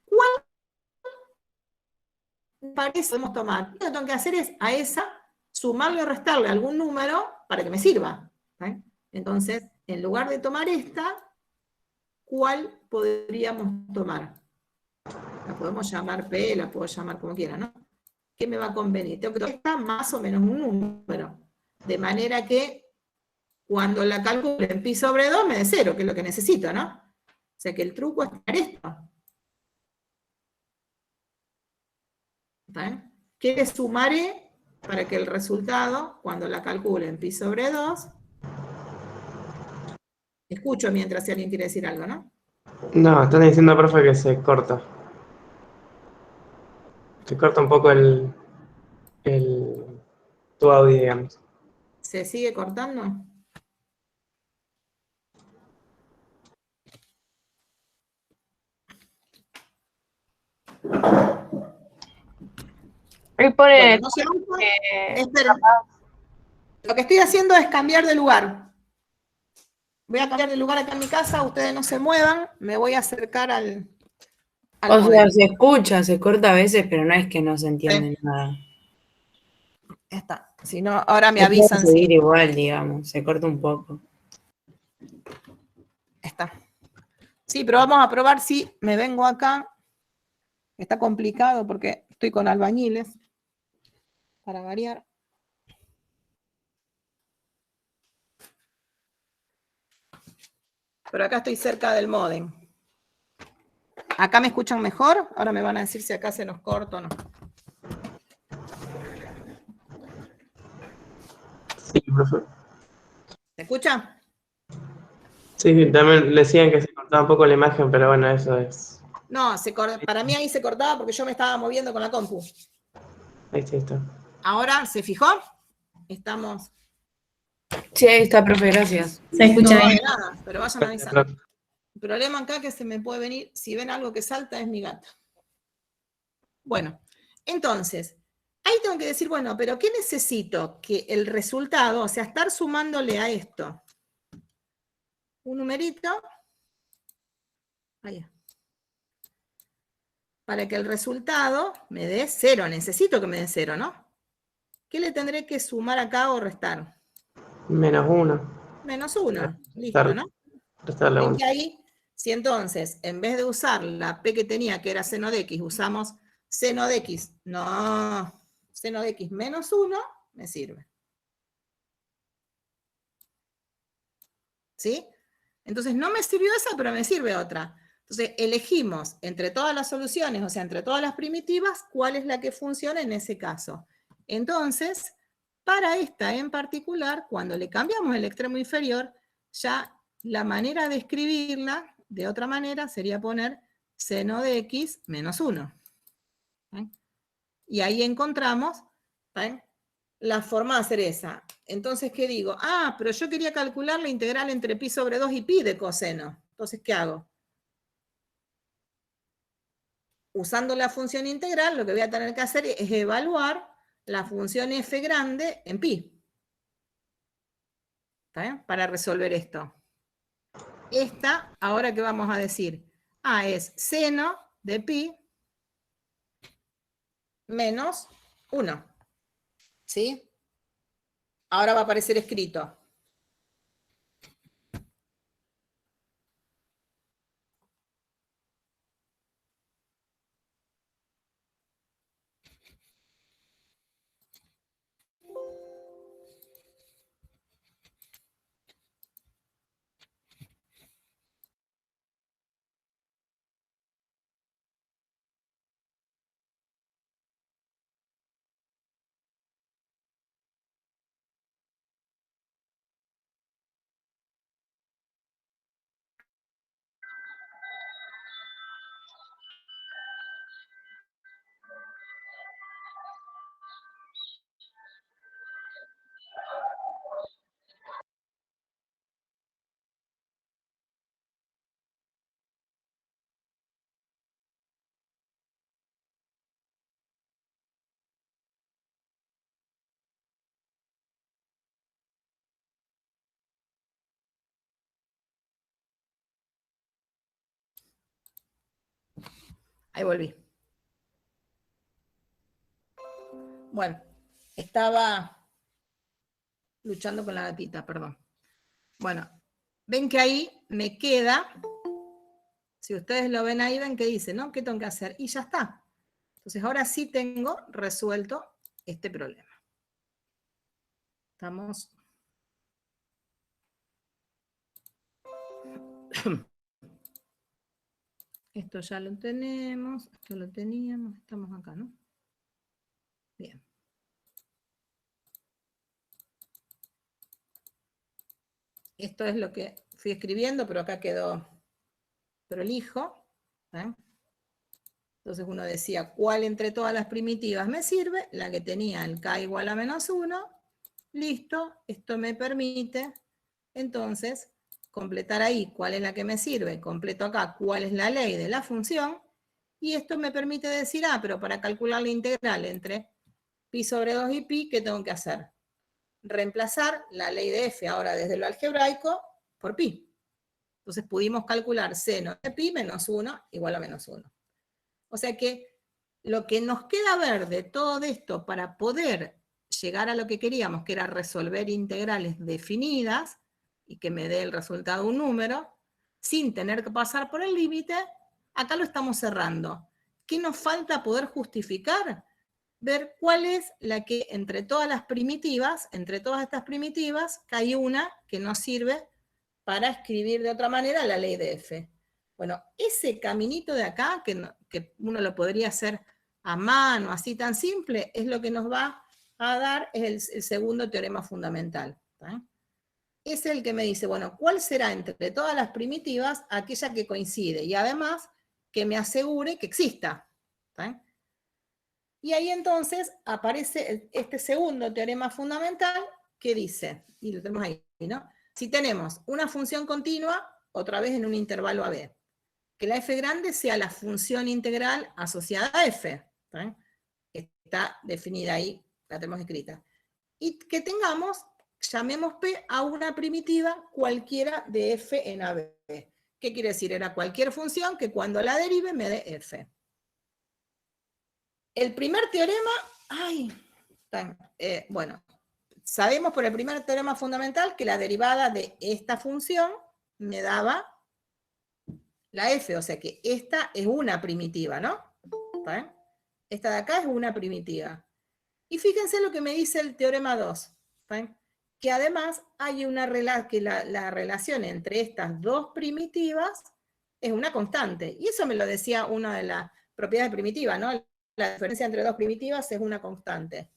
¿Cuál parece podemos tomar? Lo que tengo que hacer es a esa sumarle o restarle algún número para que me sirva. Entonces, en lugar de tomar esta, ¿cuál podríamos tomar? La podemos llamar P, la puedo llamar como quiera, ¿no? ¿Qué me va a convenir? Tengo que tomar esta más o menos un número. De manera que cuando la calcule en pi sobre 2 me dé 0, que es lo que necesito, ¿no? O sea que el truco es tener esto. ¿Está? ¿Qué le sumaré para que el resultado, cuando la calcule en pi sobre 2, Escucho mientras si alguien quiere decir algo, ¿no? No, están diciendo, profe, que se corta. Se corta un poco tu audio, digamos. ¿Se sigue cortando? Ahí pone Bueno, no se preocupen. Esperen. Lo que estoy haciendo es cambiar de lugar. Voy a cambiar de lugar acá en mi casa, ustedes no se muevan, me voy a acercar al O sea, modem. se escucha, se corta a veces, pero no es que no se entiende nada. Está. Si no, ahora me Se puede avisan seguir si igual, digamos, se corta un poco. está. Sí, pero vamos a probar si me vengo acá. Está complicado porque estoy con albañiles. Para variar. Pero acá estoy cerca del módem. ¿Acá me escuchan mejor? Ahora me van a decir si acá se nos corta o no. Sí, profe. ¿Se escucha? Sí, también le decían que se cortaba un poco la imagen, pero bueno, eso es. No, para mí ahí se cortaba porque yo me estaba moviendo con la compu. Ahí sí está. Ahora, ¿se fijó? Estamos... Sí, ahí está, profe, gracias. Se escucha No, bien. de nada, pero vayan avisando. El problema acá que se me puede venir, si ven algo que salta, es mi gata. Bueno, entonces, ahí tengo que decir, bueno, pero ¿qué necesito? Que el resultado, o sea, estar sumándole a esto un numerito, allá, para que el resultado me dé 0. Necesito que me dé 0, ¿no? ¿Qué le tendré que sumar acá o restar? -1. -1, listo, ¿no? Restarle Ven 1. que ahí, si entonces, en vez de usar la P que tenía, que era seno de X, usamos seno de X, no, seno de X menos 1, me sirve. ¿Sí? Entonces no me sirvió esa, pero me sirve otra. Entonces elegimos entre todas las soluciones, o sea, entre todas las primitivas, cuál es la que funciona en ese caso. Entonces, para esta en particular, cuando le cambiamos el extremo inferior, ya la manera de escribirla, de otra manera, sería poner seno de X menos 1. ¿Ven? Y ahí encontramos, ¿ven?, la forma de hacer esa. Entonces, ¿qué digo? Ah, pero yo quería calcular la integral entre pi sobre 2 y pi de coseno. Entonces, ¿qué hago? Usando la función integral, lo que voy a tener que hacer es evaluar la función f grande en pi. ¿Está bien? Para resolver esto. Esta, ahora ¿qué vamos a decir? Ah, es seno de pi menos 1. ¿Sí? Ahora va a aparecer escrito. Ahí volví. Bueno, estaba luchando con la gatita, perdón. Bueno, ven que ahí me queda, si ustedes lo ven ahí, ven que dice, ¿no? ¿Qué tengo que hacer? Y ya está. Entonces ahora sí tengo resuelto este problema. Estamos... Esto ya lo tenemos, esto lo teníamos, estamos acá, ¿no? Bien. Esto es lo que fui escribiendo, pero acá quedó prolijo. Entonces uno decía, ¿cuál entre todas las primitivas me sirve? La que tenía el k igual a menos 1. Listo, esto me permite, entonces, completar ahí cuál es la que me sirve. Completo acá cuál es la ley de la función. Y esto me permite decir, pero para calcular la integral entre pi sobre 2 y pi, ¿qué tengo que hacer? Reemplazar la ley de f ahora desde lo algebraico por pi. Entonces pudimos calcular seno de pi menos 1 igual a menos 1. O sea que lo que nos queda ver de todo esto para poder llegar a lo que queríamos, que era resolver integrales definidas y que me dé el resultado un número, sin tener que pasar por el límite, acá lo estamos cerrando. ¿Qué nos falta poder justificar? Ver cuál es la que entre todas las primitivas, entre todas estas primitivas, que hay una que nos sirve para escribir de otra manera la ley de f. Bueno, ese caminito de acá, que uno lo podría hacer a mano, así tan simple, es lo que nos va a dar el segundo teorema fundamental. Es el que me dice, bueno, ¿cuál será entre todas las primitivas aquella que coincide? Y además, que me asegure que exista. Y ahí entonces aparece este segundo teorema fundamental que dice, y lo tenemos ahí, ¿no? Si tenemos una función continua, otra vez en un intervalo AB, que la f grande sea la función integral asociada a f. Está definida ahí, la tenemos escrita. Y que tengamos, llamemos P a una primitiva cualquiera de f en AB. ¿Qué quiere decir? Era cualquier función que cuando la derive me dé f. El primer teorema, bueno, sabemos por el primer teorema fundamental que la derivada de esta función me daba la f, o sea que esta es una primitiva, ¿no? Esta de acá es una primitiva. Y fíjense lo que me dice el teorema 2, que además hay la relación entre estas dos primitivas es una constante. Y eso me lo decía una de las propiedades primitivas, ¿no? La diferencia entre dos primitivas es una constante.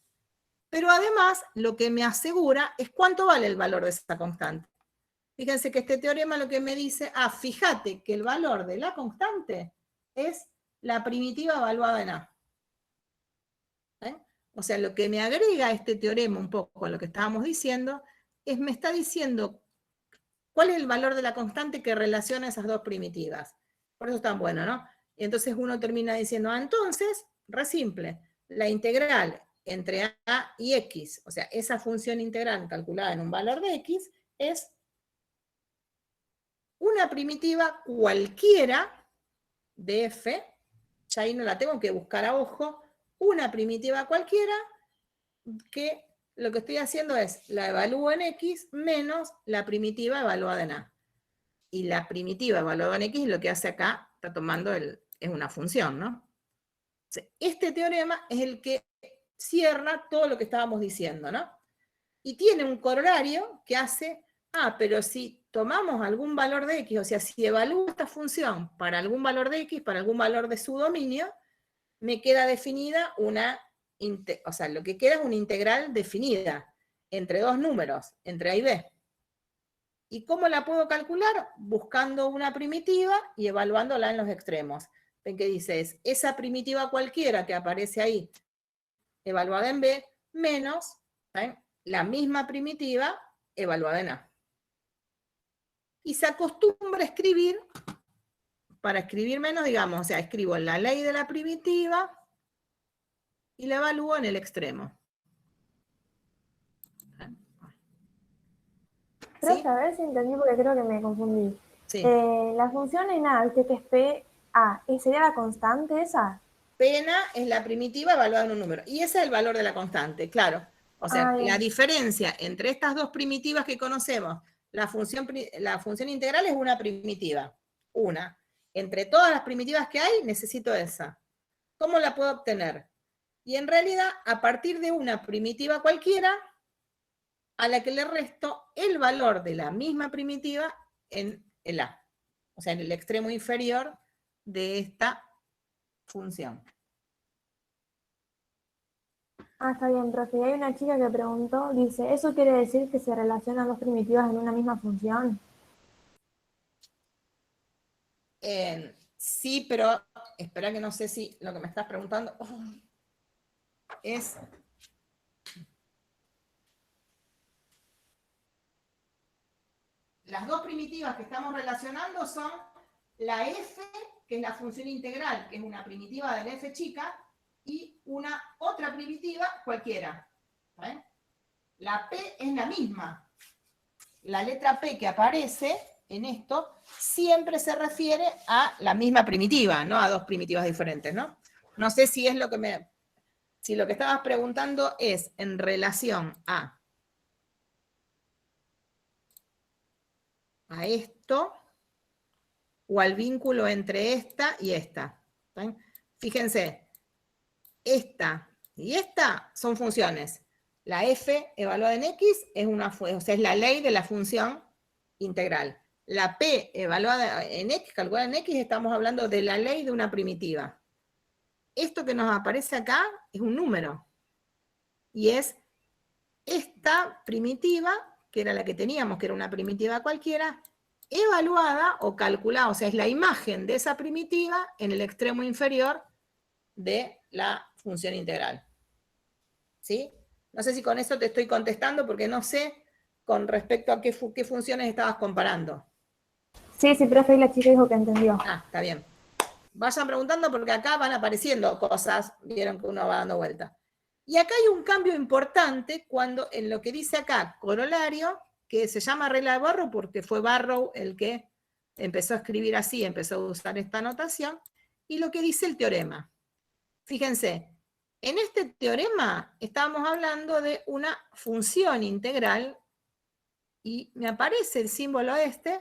Pero además, lo que me asegura es cuánto vale el valor de esa constante. Fíjense que este teorema lo que me dice, fíjate que el valor de la constante es la primitiva evaluada en A. O sea, lo que me agrega este teorema un poco a lo que estábamos diciendo, me está diciendo cuál es el valor de la constante que relaciona esas dos primitivas. Por eso es tan bueno, ¿no? Y entonces uno termina diciendo, entonces, re simple, la integral entre A y X, o sea, esa función integral calculada en un valor de X, es una primitiva cualquiera de f, ya ahí no la tengo que buscar a ojo, una primitiva cualquiera que lo que estoy haciendo es la evalúo en X menos la primitiva evaluada en A. Y la primitiva evaluada en X lo que hace acá, está tomando es una función, ¿no? Este teorema es el que cierra todo lo que estábamos diciendo, ¿no? Y tiene un corolario que hace, pero si tomamos algún valor de X, o sea, si evalúo esta función para algún valor de X, para algún valor de su dominio, me queda definida o sea, lo que queda es una integral definida entre dos números, entre A y B. ¿Y cómo la puedo calcular? Buscando una primitiva y evaluándola en los extremos. Ven que dice, es esa primitiva cualquiera que aparece ahí, evaluada en B, menos la misma primitiva evaluada en A. Y se acostumbra a escribir, para escribir menos, digamos, o sea, escribo la ley de la primitiva y la evalúo en el extremo. Pero ¿Sí? a ver si entendí porque creo que me confundí. Sí. La función en A, viste que es PA, ¿sería la constante esa? Pena es la primitiva evaluada en un número. Y ese es el valor de la constante, claro. O sea, la diferencia entre estas dos primitivas que conocemos, la función integral es una primitiva. Una. Entre todas las primitivas que hay, necesito esa. ¿Cómo la puedo obtener? Y en realidad, a partir de una primitiva cualquiera, a la que le resto el valor de la misma primitiva en el A. O sea, en el extremo inferior de esta función. Está bien, profe. Y hay una chica que preguntó, dice, ¿eso quiere decir que se relacionan dos primitivas en una misma función? Sí, pero espera que no sé si lo que me estás preguntando es... Las dos primitivas que estamos relacionando son la f, que es la función integral, que es una primitiva de la f chica, y una otra primitiva cualquiera. ¿Vale? La p es la misma. La letra p que aparece en esto siempre se refiere a la misma primitiva, no a dos primitivas diferentes, ¿no? No sé si es lo que si lo que estabas preguntando es en relación a esto, o al vínculo entre esta y esta. ¿Ven? Fíjense, esta y esta son funciones. La f evaluada en x es la ley de la función integral. La p evaluada en x, calculada en x, estamos hablando de la ley de una primitiva. Esto que nos aparece acá es un número. Y es esta primitiva, que era la que teníamos, que era una primitiva cualquiera, evaluada o calculada, o sea, es la imagen de esa primitiva en el extremo inferior de la función integral. ¿Sí? No sé si con eso te estoy contestando, porque no sé con respecto a qué funciones estabas comparando. Sí, profe, y la chica dijo que entendió. Ah, está bien. Vayan preguntando porque acá van apareciendo cosas, vieron que uno va dando vuelta. Y acá hay un cambio importante cuando en lo que dice acá, corolario, que se llama regla de Barrow porque fue Barrow el que empezó a escribir así, empezó a usar esta notación, y lo que dice el teorema. Fíjense, en este teorema estábamos hablando de una función integral, y me aparece el símbolo este,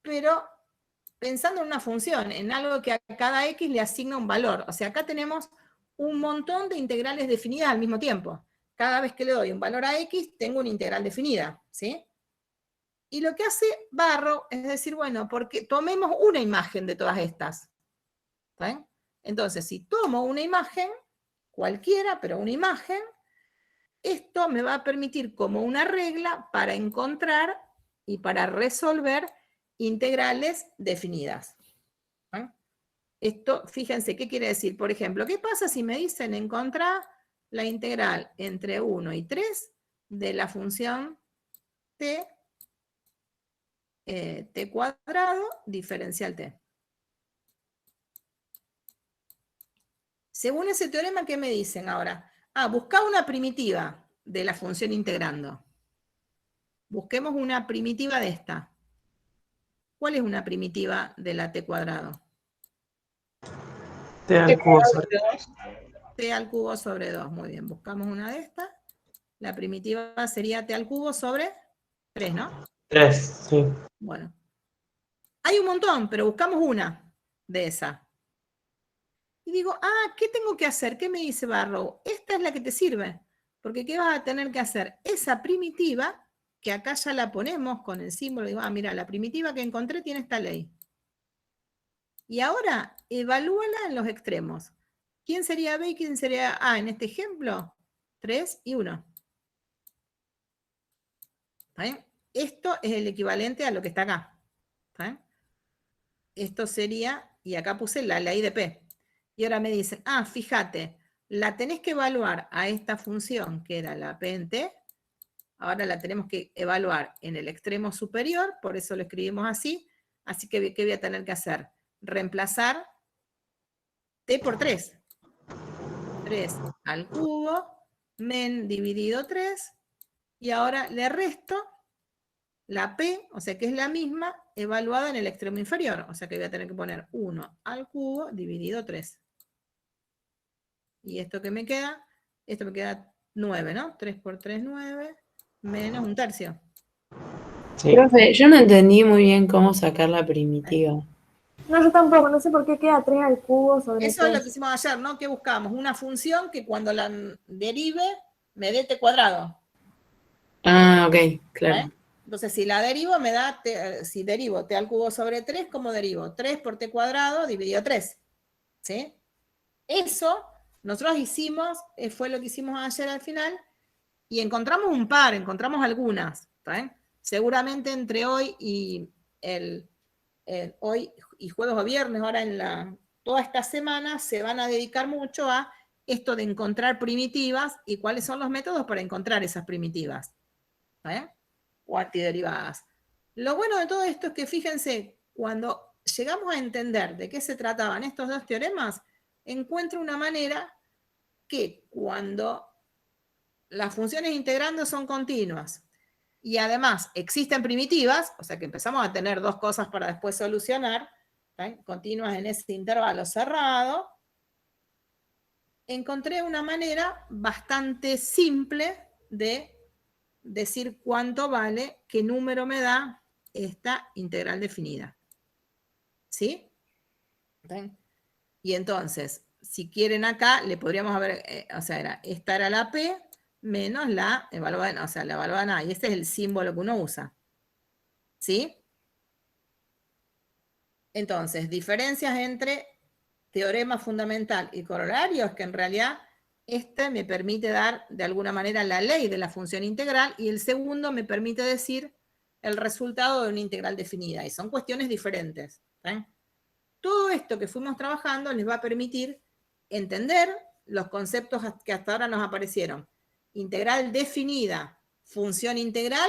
pero pensando en una función, en algo que a cada x le asigna un valor. O sea, acá tenemos un montón de integrales definidas al mismo tiempo. Cada vez que le doy un valor a x, tengo una integral definida, ¿sí? Y lo que hace Barrow es decir, bueno, porque tomemos una imagen de todas estas. ¿Sí? Entonces, si tomo una imagen, cualquiera, pero una imagen, esto me va a permitir como una regla para encontrar y para resolver integrales definidas. ¿Sí? Esto, fíjense, ¿qué quiere decir? Por ejemplo, ¿qué pasa si me dicen encontrar la integral entre 1 y 3 de la función t cuadrado diferencial t? Según ese teorema, ¿qué me dicen ahora? Busca una primitiva de la función integrando. Busquemos una primitiva de esta. ¿Cuál es una primitiva de la t cuadrado? T al cubo sobre 2. T al cubo sobre 2. Muy bien, buscamos una de estas. La primitiva sería t al cubo sobre 3, ¿no? 3, sí. Bueno. Hay un montón, pero buscamos una de esas. Y digo, ¿qué tengo que hacer? ¿Qué me dice Barrow? Esta es la que te sirve. Porque ¿qué vas a tener que hacer? Esa primitiva, que acá ya la ponemos con el símbolo, digo, mira, la primitiva que encontré tiene esta ley. Y ahora, evalúala en los extremos. ¿Quién sería B y quién sería A en este ejemplo? 3 y 1. ¿Está bien? Esto es el equivalente a lo que está acá. ¿Está bien? Esto sería, y acá puse la ley de P. Y ahora me dicen, fíjate, la tenés que evaluar a esta función, que era la P en T, ahora la tenemos que evaluar en el extremo superior, por eso lo escribimos así que, ¿qué voy a tener que hacer? Reemplazar T por 3. 3 al cubo, men dividido 3, y ahora le resto la P, o sea que es la misma, evaluada en el extremo inferior, o sea que voy a tener que poner 1 al cubo dividido 3. Y esto que me queda, esto me queda 9, ¿no? 3 por 3, 9, menos un tercio. Sí. Profe, yo no entendí muy bien cómo sacar la primitiva. No, yo tampoco, no sé por qué queda 3 al cubo sobre Eso es 3. lo que hicimos ayer, ¿no? ¿Qué buscamos? Una función que cuando la derive me dé t cuadrado. Ok, claro. ¿Eh? Entonces, si la derivo, me da, si derivo t al cubo sobre 3, ¿cómo derivo? 3 por t cuadrado dividido 3. ¿Sí? Eso nosotros hicimos, fue lo que hicimos ayer al final, y encontramos un par, encontramos algunas. ¿Está bien? Seguramente entre hoy y el hoy y jueves o viernes, ahora toda esta semana, se van a dedicar mucho a esto de encontrar primitivas y cuáles son los métodos para encontrar esas primitivas, o antiderivadas. Lo bueno de todo esto es que, fíjense, cuando llegamos a entender de qué se trataban estos dos teoremas, encuentro una manera que cuando las funciones integrando son continuas y además existen primitivas, o sea que empezamos a tener dos cosas para después solucionar, continuas en ese intervalo cerrado, encontré una manera bastante simple de decir cuánto vale, qué número me da esta integral definida. ¿Sí? Y entonces, si quieren acá, le podríamos haber, o sea, esta era la P menos la evaluada, o sea, la evaluada A, y este es el símbolo que uno usa. ¿Sí? Entonces, diferencias entre teorema fundamental y corolario es que en realidad este me permite dar de alguna manera la ley de la función integral y el segundo me permite decir el resultado de una integral definida. Y son cuestiones diferentes. Todo esto que fuimos trabajando les va a permitir entender los conceptos que hasta ahora nos aparecieron. Integral definida, función integral,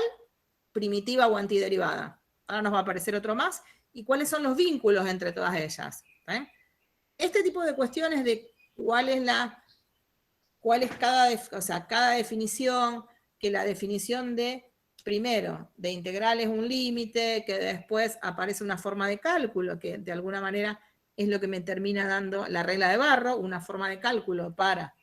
primitiva o antiderivada. Ahora nos va a aparecer otro más. ¿Y cuáles son los vínculos entre todas ellas? Este tipo de cuestiones de cuál es cada definición, que la definición de, primero, de integral es un límite, que después aparece una forma de cálculo, que de alguna manera es lo que me termina dando la regla de Barrow, una forma de cálculo para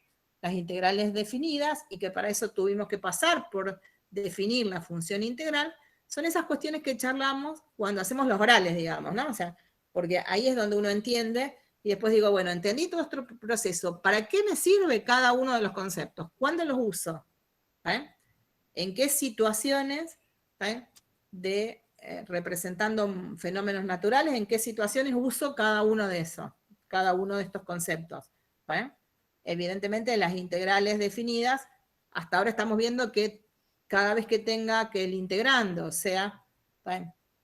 las integrales definidas, y que para eso tuvimos que pasar por definir la función integral. Son esas cuestiones que charlamos cuando hacemos los orales, digamos, ¿no? O sea, porque ahí es donde uno entiende. Y después digo, bueno, entendí todo este proceso. ¿Para qué me sirve cada uno de los conceptos? ¿Cuándo los uso? ¿En qué situaciones representando fenómenos naturales, en qué situaciones uso cada uno de estos conceptos? Evidentemente, las integrales definidas, hasta ahora estamos viendo que cada vez que tenga que el integrando sea,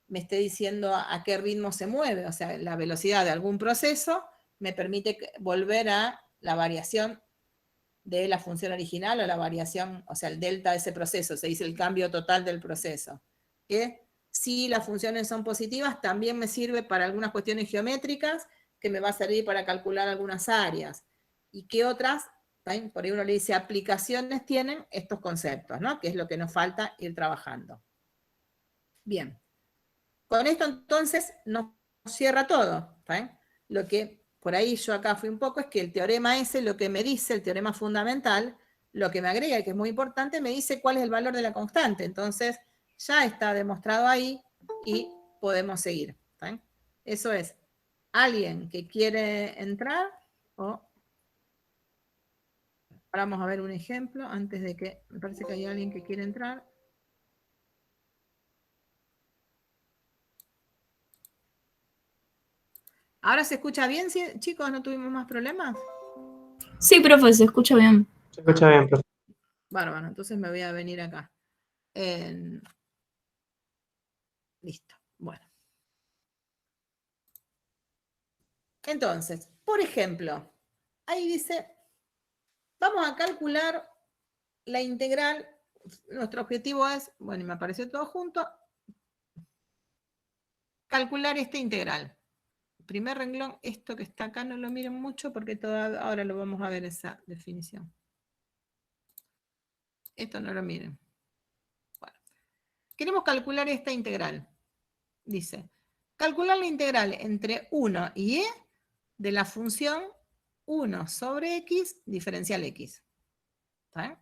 me esté diciendo a qué ritmo se mueve, o sea, la velocidad de algún proceso me permite volver a la variación de la función original o la variación, o sea, el delta de ese proceso, se dice el cambio total del proceso. Que si las funciones son positivas, también me sirve para algunas cuestiones geométricas, que me va a servir para calcular algunas áreas. Y que otras, por ahí uno le dice aplicaciones, tienen estos conceptos, ¿no? Que es lo que nos falta ir trabajando. Bien. Con esto entonces nos cierra todo. Lo que por ahí yo acá fui un poco es que el teorema ese, lo que me dice, el teorema fundamental, lo que me agrega, que es muy importante, me dice cuál es el valor de la constante. Entonces ya está demostrado ahí y podemos seguir. Eso es. ¿Alguien que quiere entrar? Ahora vamos a ver un ejemplo antes de que, me parece que hay alguien que quiere entrar. ¿Ahora se escucha bien, chicos? ¿No tuvimos más problemas? Sí, profe, se escucha bien. Se escucha bien, profe. Bárbaro, entonces me voy a venir acá. Listo, bueno. Entonces, por ejemplo, ahí dice, vamos a calcular la integral. Nuestro objetivo es, bueno, y me apareció todo junto, calcular esta integral. Primer renglón, esto que está acá no lo miren mucho porque ahora lo vamos a ver esa definición. Esto no lo miren. Bueno, queremos calcular esta integral. Dice, calcular la integral entre 1 y e de la función 1 sobre x diferencial x. ¿Está?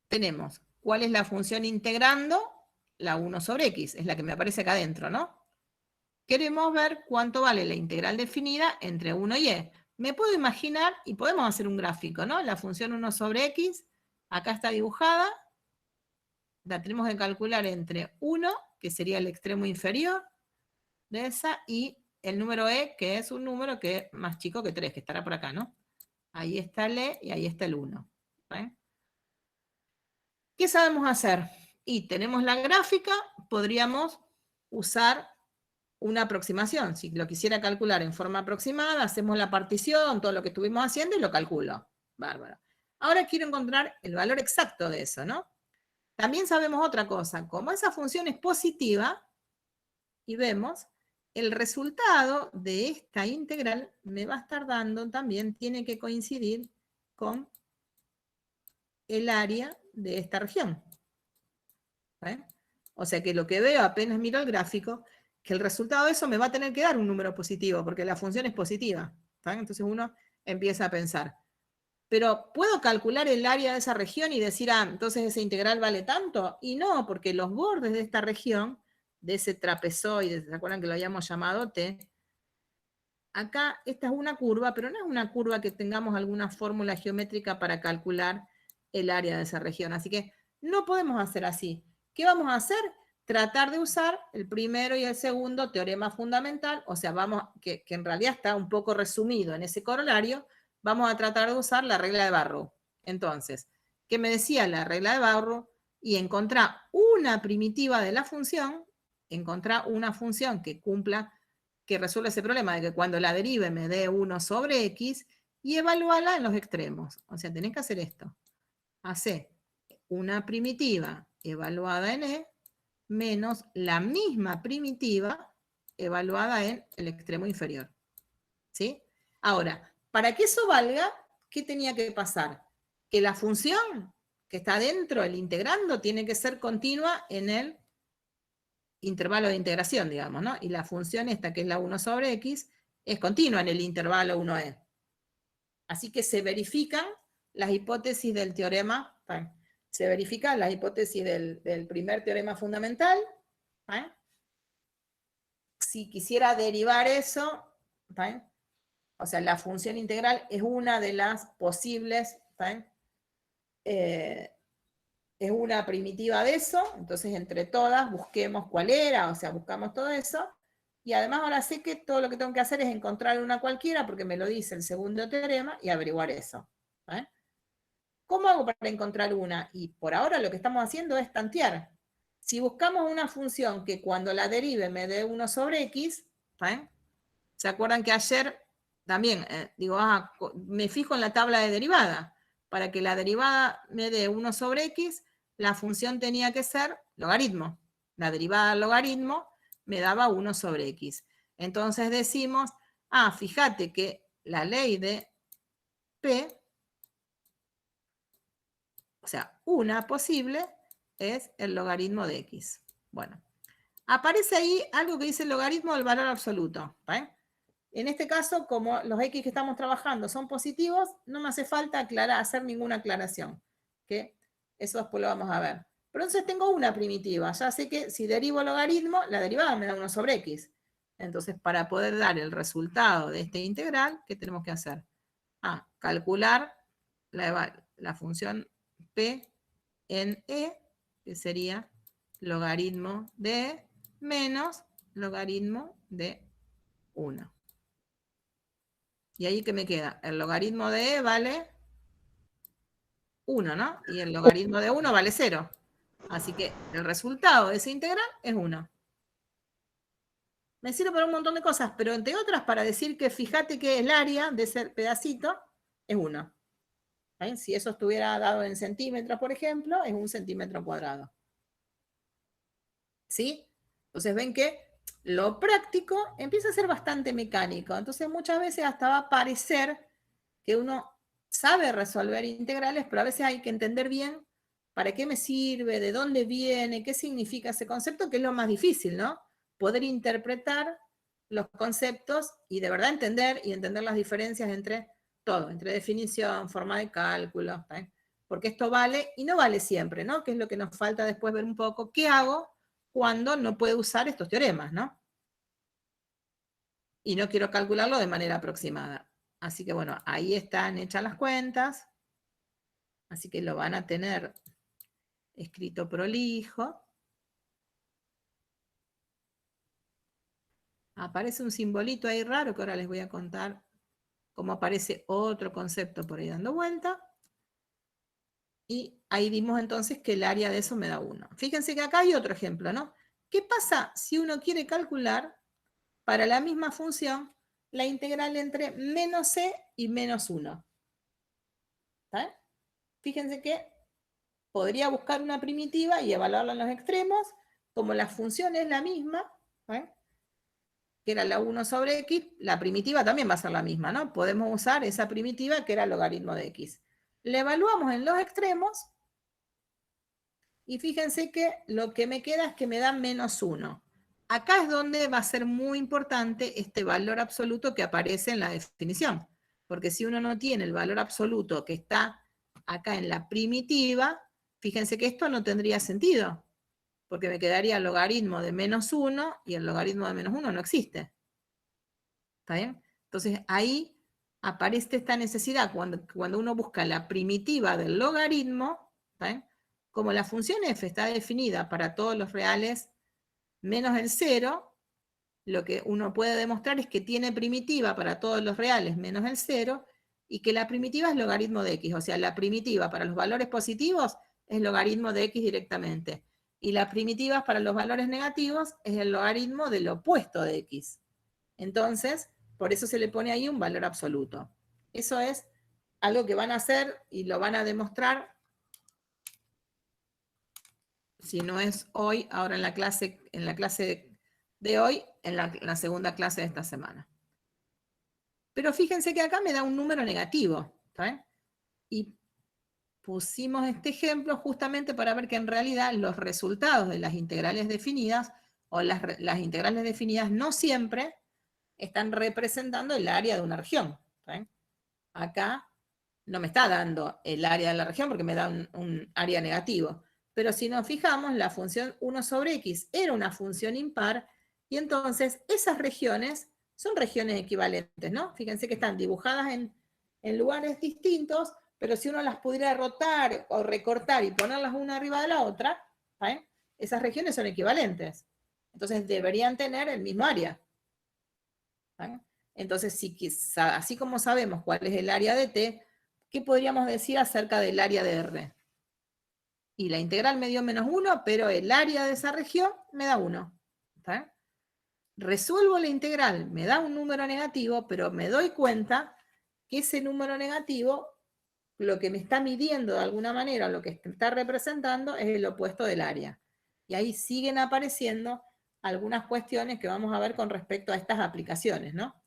Tenemos, ¿cuál es la función integrando? La 1 sobre x, es la que me aparece acá adentro, ¿no? Queremos ver cuánto vale la integral definida entre 1 y e. Me puedo imaginar, y podemos hacer un gráfico, ¿no? La función 1 sobre x, acá está dibujada, la tenemos que calcular entre 1, que sería el extremo inferior de esa, y el número e, que es un número que es más chico que 3, que estará por acá, ¿no? Ahí está el e y ahí está el 1. ¿Qué sabemos hacer? Y tenemos la gráfica, podríamos usar una aproximación. Si lo quisiera calcular en forma aproximada, hacemos la partición, todo lo que estuvimos haciendo y lo calculo. Bárbaro. Ahora quiero encontrar el valor exacto de eso, ¿no? También sabemos otra cosa. Como esa función es positiva, y vemos, el resultado de esta integral me va a estar dando también, tiene que coincidir con el área de esta región. ¿Ven? O sea que lo que veo apenas miro el gráfico, que el resultado de eso me va a tener que dar un número positivo, porque la función es positiva. ¿Ven? Entonces uno empieza a pensar, pero ¿puedo calcular el área de esa región y decir, ah, entonces esa integral vale tanto? Y no, porque los bordes de esta región, de ese trapezoide, ¿se acuerdan que lo habíamos llamado T? Acá esta es una curva, pero no es una curva que tengamos alguna fórmula geométrica para calcular el área de esa región. Así que no podemos hacer así. ¿Qué vamos a hacer? Tratar de usar el primero y el segundo teorema fundamental, o sea, que en realidad está un poco resumido en ese corolario, vamos a tratar de usar la regla de Barrow. Entonces, ¿qué me decía la regla de Barrow? Y encontrar una primitiva de la función, encontrar una función que cumpla, que resuelva ese problema de que cuando la derive me dé 1 sobre x y evaluarla en los extremos. O sea, tenés que hacer esto. Hacer una primitiva evaluada en e menos la misma primitiva evaluada en el extremo inferior. ¿Sí? Ahora, para que eso valga, ¿qué tenía que pasar? Que la función que está dentro, el integrando, tiene que ser continua en el intervalo de integración, digamos, ¿no? Y la función esta, que es la 1 sobre x, es continua en el intervalo 1e. Así que se verifican las hipótesis del teorema, ¿eh? Se verifican las hipótesis del primer teorema fundamental. ¿Eh? Si quisiera derivar eso, ¿eh? O sea, la función integral es una de las posibles, es una primitiva de eso, entonces entre todas busquemos cuál era, o sea, buscamos todo eso, y además ahora sé que todo lo que tengo que hacer es encontrar una cualquiera, porque me lo dice el segundo teorema, y averiguar eso. ¿Eh? ¿Cómo hago para encontrar una? Y por ahora lo que estamos haciendo es tantear. Si buscamos una función que cuando la derive me dé 1 sobre x, ¿eh? ¿Se acuerdan que ayer también, digo, me fijo en la tabla de derivada? Para que la derivada me dé 1 sobre x, la función tenía que ser logaritmo. La derivada del logaritmo me daba 1 sobre x. Entonces decimos, fíjate que la ley de P, o sea, una posible, es el logaritmo de x. Bueno, aparece ahí algo que dice el logaritmo del valor absoluto. ¿Eh? En este caso, como los x que estamos trabajando son positivos, no me hace falta hacer ninguna aclaración. Que eso después lo vamos a ver. Pero entonces tengo una primitiva. Ya sé que si derivo logaritmo, la derivada me da 1 sobre x. Entonces, para poder dar el resultado de este integral, ¿qué tenemos que hacer? Calcular la función p en e, que sería logaritmo de e menos logaritmo de 1. Y ahí que me queda, el logaritmo de e vale 1, ¿no? Y el logaritmo de 1 vale 0. Así que el resultado de esa integral es 1. Me sirve para un montón de cosas, pero entre otras para decir que fíjate que el área de ese pedacito es 1. ¿Ven? Si eso estuviera dado en centímetros, por ejemplo, es 1 centímetro cuadrado. ¿Sí? Entonces ven que lo práctico empieza a ser bastante mecánico. Entonces muchas veces hasta va a parecer que uno sabe resolver integrales, pero a veces hay que entender bien para qué me sirve, de dónde viene, qué significa ese concepto, que es lo más difícil, ¿no? Poder interpretar los conceptos y de verdad entender las diferencias entre todo, entre definición, forma de cálculo, ¿eh? Porque esto vale y no vale siempre, ¿no? Que es lo que nos falta después ver un poco. ¿Qué hago cuando no puedo usar estos teoremas, ¿no? Y no quiero calcularlo de manera aproximada. Así que bueno, ahí están hechas las cuentas. Así que lo van a tener escrito prolijo. Aparece un simbolito ahí raro que ahora les voy a contar cómo aparece otro concepto por ahí dando vuelta. Y ahí vimos entonces que el área de eso me da 1. Fíjense que acá hay otro ejemplo, ¿no? ¿Qué pasa si uno quiere calcular para la misma función la integral entre menos c y menos 1? ¿Está? Fíjense que podría buscar una primitiva y evaluarla en los extremos, como la función es la misma, que era la 1 sobre x, la primitiva también va a ser la misma, ¿no? Podemos usar esa primitiva que era el logaritmo de x. La evaluamos en los extremos, y fíjense que lo que me queda es que me da menos 1. Acá es donde va a ser muy importante este valor absoluto que aparece en la definición, porque si uno no tiene el valor absoluto que está acá en la primitiva, fíjense que esto no tendría sentido, porque me quedaría el logaritmo de menos 1 y el logaritmo de menos 1 no existe. ¿Está bien? Entonces ahí aparece esta necesidad cuando uno busca la primitiva del logaritmo, ¿está bien? Como la función f está definida para todos los reales menos el 0, lo que uno puede demostrar es que tiene primitiva para todos los reales menos el 0, y que la primitiva es logaritmo de x, o sea, la primitiva para los valores positivos es logaritmo de x directamente, y la primitiva para los valores negativos es el logaritmo del opuesto de x. Entonces, por eso se le pone ahí un valor absoluto. Eso es algo que van a hacer y lo van a demostrar, si no es hoy, ahora en la clase de hoy, en la segunda clase de esta semana. Pero fíjense que acá me da un número negativo, ¿está bien? Y pusimos este ejemplo justamente para ver que en realidad los resultados de las integrales definidas, o las integrales definidas no siempre están representando el área de una región, ¿está bien? Acá no me está dando el área de la región porque me da un área negativo. Pero si nos fijamos, la función 1 sobre x era una función impar, y entonces esas regiones son regiones equivalentes, ¿no? Fíjense que están dibujadas en lugares distintos, pero si uno las pudiera rotar o recortar y ponerlas una arriba de la otra, ¿eh? Esas regiones son equivalentes. Entonces deberían tener el mismo área. ¿Eh? Entonces, así como sabemos cuál es el área de t, ¿qué podríamos decir acerca del área de R? Y la integral me dio menos 1, pero el área de esa región me da 1. ¿Está? Resuelvo la integral, me da un número negativo, pero me doy cuenta que ese número negativo, lo que me está midiendo de alguna manera, lo que está representando, es el opuesto del área. Y ahí siguen apareciendo algunas cuestiones que vamos a ver con respecto a estas aplicaciones, ¿no?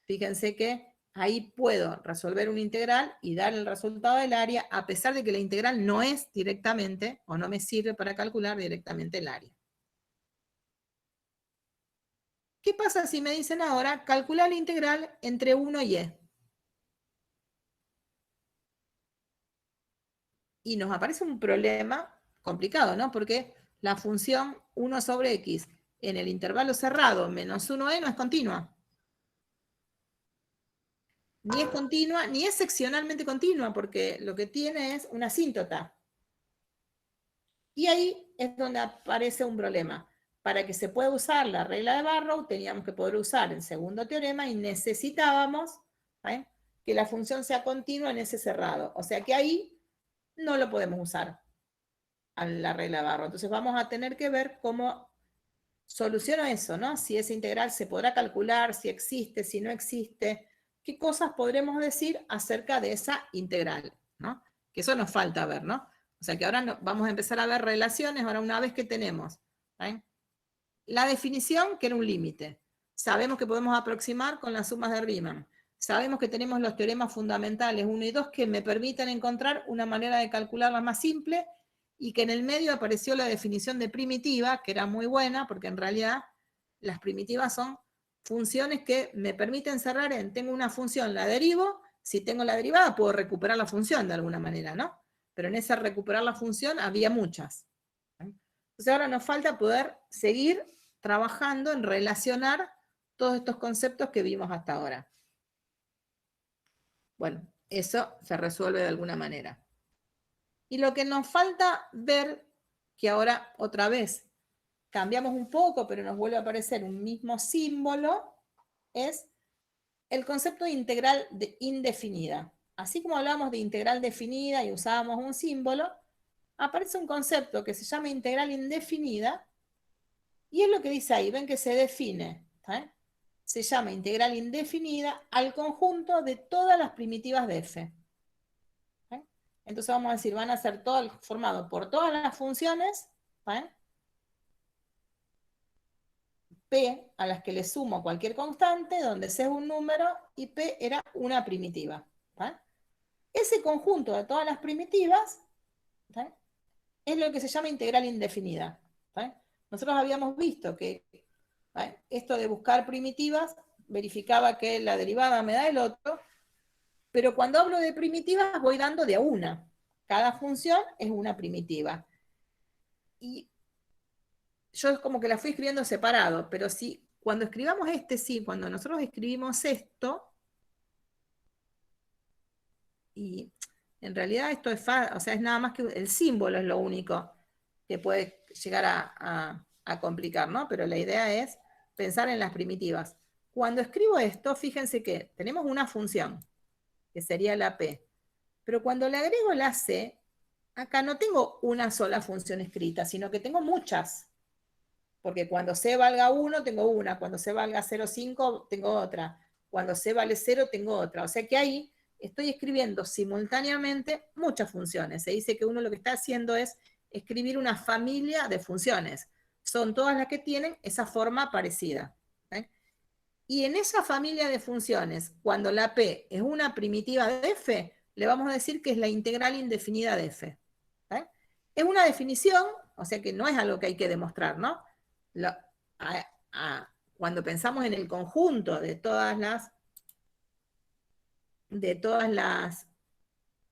Fíjense que ahí puedo resolver una integral y dar el resultado del área, a pesar de que la integral no es directamente, o no me sirve para calcular directamente el área. ¿Qué pasa si me dicen ahora, calcular la integral entre 1 y e? Y nos aparece un problema complicado, ¿no? Porque la función 1 sobre x en el intervalo cerrado menos 1e no es continua. Ni es continua, ni es seccionalmente continua, porque lo que tiene es una asíntota. Y ahí es donde aparece un problema. Para que se pueda usar la regla de Barrow, teníamos que poder usar el segundo teorema y necesitábamos que la función sea continua en ese cerrado. O sea que ahí no lo podemos usar a la regla de Barrow. Entonces vamos a tener que ver cómo soluciono eso, ¿no? Si esa integral se podrá calcular, si existe, si no existe. ¿Qué cosas podremos decir acerca de esa integral? ¿No? Que eso nos falta ver, ¿no? O sea que ahora vamos a empezar a ver relaciones, ahora una vez que tenemos la definición, que era un límite. Sabemos que podemos aproximar con las sumas de Riemann. Sabemos que tenemos los teoremas fundamentales 1 y 2 que me permiten encontrar una manera de calcularla más simple, y que en el medio apareció la definición de primitiva, que era muy buena, porque en realidad las primitivas son funciones que me permiten cerrar en, tengo una función, la derivo, si tengo la derivada puedo recuperar la función de alguna manera, ¿no? Pero en ese recuperar la función había muchas. Entonces ahora nos falta poder seguir trabajando en relacionar todos estos conceptos que vimos hasta ahora. Bueno, eso se resuelve de alguna manera. Y lo que nos falta ver, que ahora otra vez cambiamos un poco, pero nos vuelve a aparecer un mismo símbolo, es el concepto de integral indefinida. Así como hablamos de integral definida y usábamos un símbolo, aparece un concepto que se llama integral indefinida, Y es lo que dice ahí, ven que se define, ¿eh? Se llama integral indefinida al conjunto de todas las primitivas de f. ¿Eh? Entonces vamos a decir, van a ser todo formado por todas las funciones, ¿eh? P a las que le sumo cualquier constante, donde C es un número y P era una primitiva. ¿Eh? Ese conjunto de todas las primitivas, ¿eh? Es lo que se llama integral indefinida. ¿Eh? Nosotros habíamos visto que esto de buscar primitivas verificaba que la derivada me da el otro, pero cuando hablo de primitivas voy dando de a una. Cada función es una primitiva. Y yo es como que la fui escribiendo separado, pero si cuando escribamos cuando nosotros escribimos esto, y en realidad esto es fácil, o sea, es nada más que el símbolo es lo único que puede llegar a complicar, ¿no? Pero la idea es pensar en las primitivas. Cuando escribo esto, fíjense que tenemos una función, que sería la P, pero cuando le agrego la C, acá no tengo una sola función escrita, sino que tengo muchas. Porque cuando C valga 1, tengo una. Cuando C valga 0,5, tengo otra. Cuando C vale 0, tengo otra. O sea que ahí estoy escribiendo simultáneamente muchas funciones. Se dice que uno lo que está haciendo es escribir una familia de funciones. Son todas las que tienen esa forma parecida. ¿Eh? Y en esa familia de funciones, cuando la P es una primitiva de f, le vamos a decir que es la integral indefinida de f. ¿Eh? Es una definición, o sea que no es algo que hay que demostrar, ¿no? Cuando pensamos en el conjunto de todas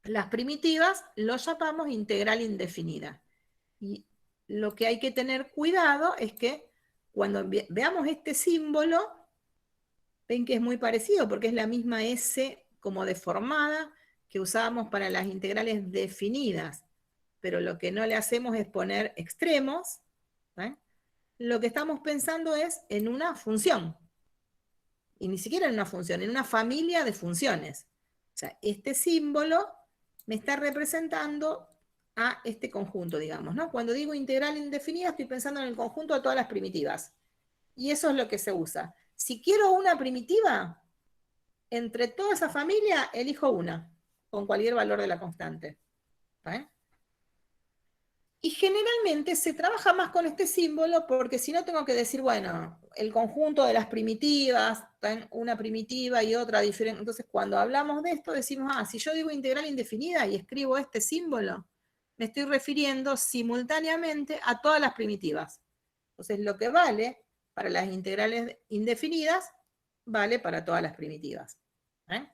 las primitivas, lo llamamos integral indefinida. Y lo que hay que tener cuidado es que cuando veamos este símbolo, ven que es muy parecido, porque es la misma S como deformada que usábamos para las integrales definidas, pero lo que no le hacemos es poner extremos. ¿Eh? Lo que estamos pensando es en una función, y ni siquiera en una función, en una familia de funciones. O sea, este símbolo me está representando a este conjunto, digamos, ¿no? Cuando digo integral indefinida, estoy pensando en el conjunto de todas las primitivas. Y eso es lo que se usa. Si quiero una primitiva, entre toda esa familia, elijo una, con cualquier valor de la constante. ¿Eh? Y generalmente se trabaja más con este símbolo porque si no tengo que decir, bueno, el conjunto de las primitivas, una primitiva y otra diferente. Entonces cuando hablamos de esto decimos, si yo digo integral indefinida y escribo este símbolo, me estoy refiriendo simultáneamente a todas las primitivas. Entonces lo que vale para las integrales indefinidas, vale para todas las primitivas. ¿Eh?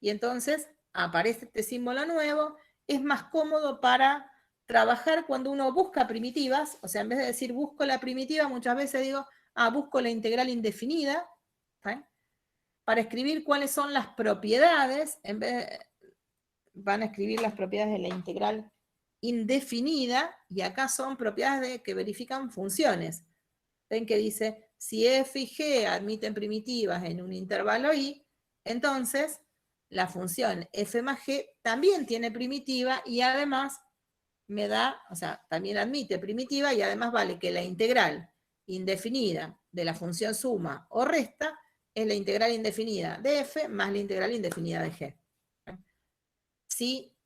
Y entonces aparece este símbolo nuevo, es más cómodo para trabajar cuando uno busca primitivas, o sea, en vez de decir busco la primitiva, muchas veces digo, busco la integral indefinida, ¿sí? Para escribir cuáles son las propiedades, en vez de, van a escribir las propiedades de la integral indefinida, y acá son propiedades que verifican funciones. Ven que dice, si f y g admiten primitivas en un intervalo i, entonces la función f más g también tiene primitiva y además me da, o sea, también admite primitiva y además vale que la integral indefinida de la función suma o resta es la integral indefinida de f más la integral indefinida de g. Si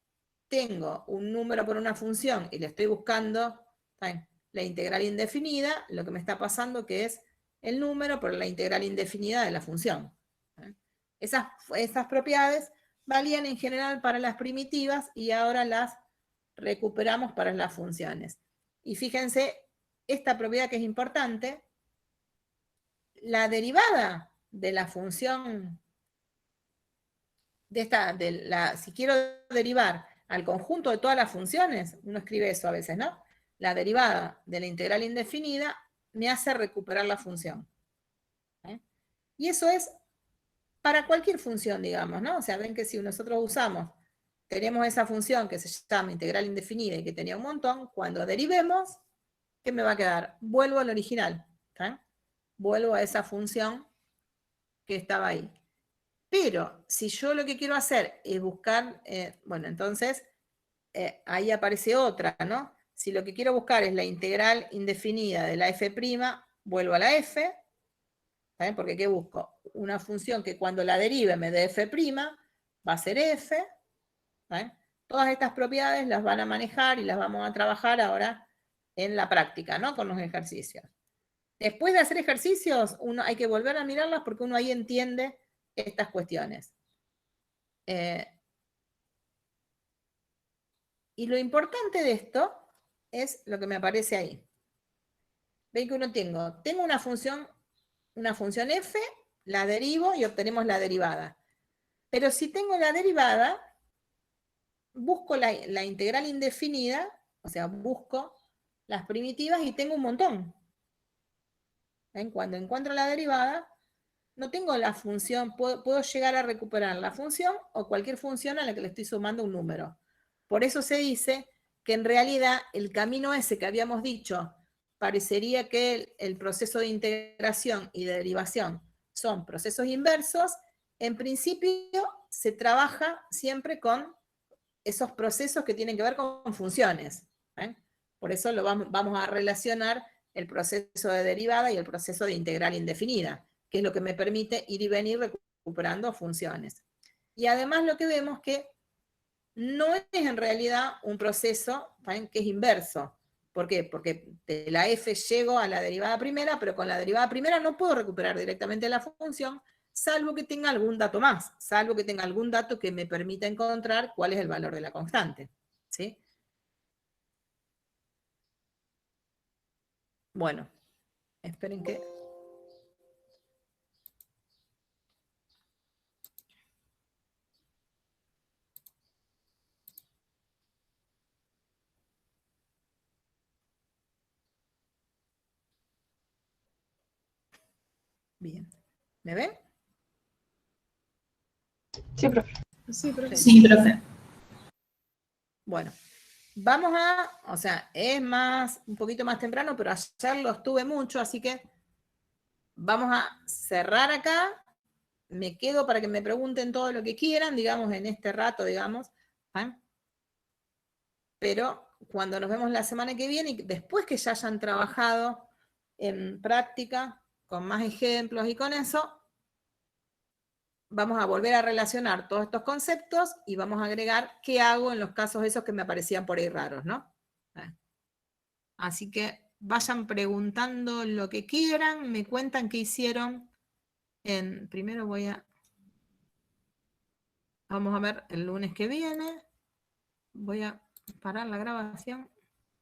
tengo un número por una función y le estoy buscando la integral indefinida, lo que me está pasando que es el número por la integral indefinida de la función. Esas propiedades valían en general para las primitivas y ahora las recuperamos para las funciones. Y fíjense, esta propiedad que es importante, la derivada de la función, si quiero derivar al conjunto de todas las funciones, uno escribe eso a veces, ¿no? La derivada de la integral indefinida me hace recuperar la función. ¿Eh? Y eso es para cualquier función, digamos, ¿no? O sea, ven que si nosotros tenemos esa función que se llama integral indefinida y que tenía un montón, cuando derivemos, ¿qué me va a quedar? Vuelvo al original. ¿Okay? Vuelvo a esa función que estaba ahí. Pero si yo lo que quiero hacer es buscar, bueno, entonces ahí aparece otra, ¿no? Si lo que quiero buscar es la integral indefinida de la f', vuelvo a la f, ¿saben? Porque ¿qué busco? Una función que cuando la derive me dé f', va a ser f, ¿saben? Todas estas propiedades las van a manejar y las vamos a trabajar ahora en la práctica, ¿no? Con los ejercicios. Después de hacer ejercicios, uno hay que volver a mirarlas porque uno ahí entiende estas cuestiones. Y lo importante de esto es lo que me aparece ahí. Ven que uno tengo una función f, la derivo y obtenemos la derivada. Pero si tengo la derivada, busco la integral indefinida, o sea, busco las primitivas y tengo un montón. ¿Ven? Cuando encuentro la derivada, no tengo la función, puedo llegar a recuperar la función o cualquier función a la que le estoy sumando un número. Por eso se dice que en realidad el camino ese que habíamos dicho, parecería que el proceso de integración y de derivación son procesos inversos, en principio se trabaja siempre con esos procesos que tienen que ver con funciones. ¿Eh? Por eso vamos a relacionar el proceso de derivada y el proceso de integral indefinida, que es lo que me permite ir y venir recuperando funciones. Y además lo que vemos que no es en realidad un proceso, ¿saben?, que es inverso. ¿Por qué? Porque de la f llego a la derivada primera, pero con la derivada primera no puedo recuperar directamente la función, salvo que tenga algún dato más, salvo que tenga algún dato que me permita encontrar cuál es el valor de la constante. ¿Sí? Bueno, esperen que... Bien. ¿Me ven? Sí, profe. Sí, profe. Sí, profe. Bueno, vamos a, o sea, es un poquito más temprano, pero ayer lo estuve mucho, así que vamos a cerrar acá. Me quedo para que me pregunten todo lo que quieran, digamos, en este rato, digamos. ¿Eh? Pero cuando nos vemos la semana que viene, y después que ya hayan trabajado en práctica, con más ejemplos y con eso, vamos a volver a relacionar todos estos conceptos y vamos a agregar qué hago en los casos esos que me aparecían por ahí raros, ¿no? Así que vayan preguntando lo que quieran, me cuentan qué hicieron. Primero vamos a ver el lunes que viene. Voy a parar la grabación.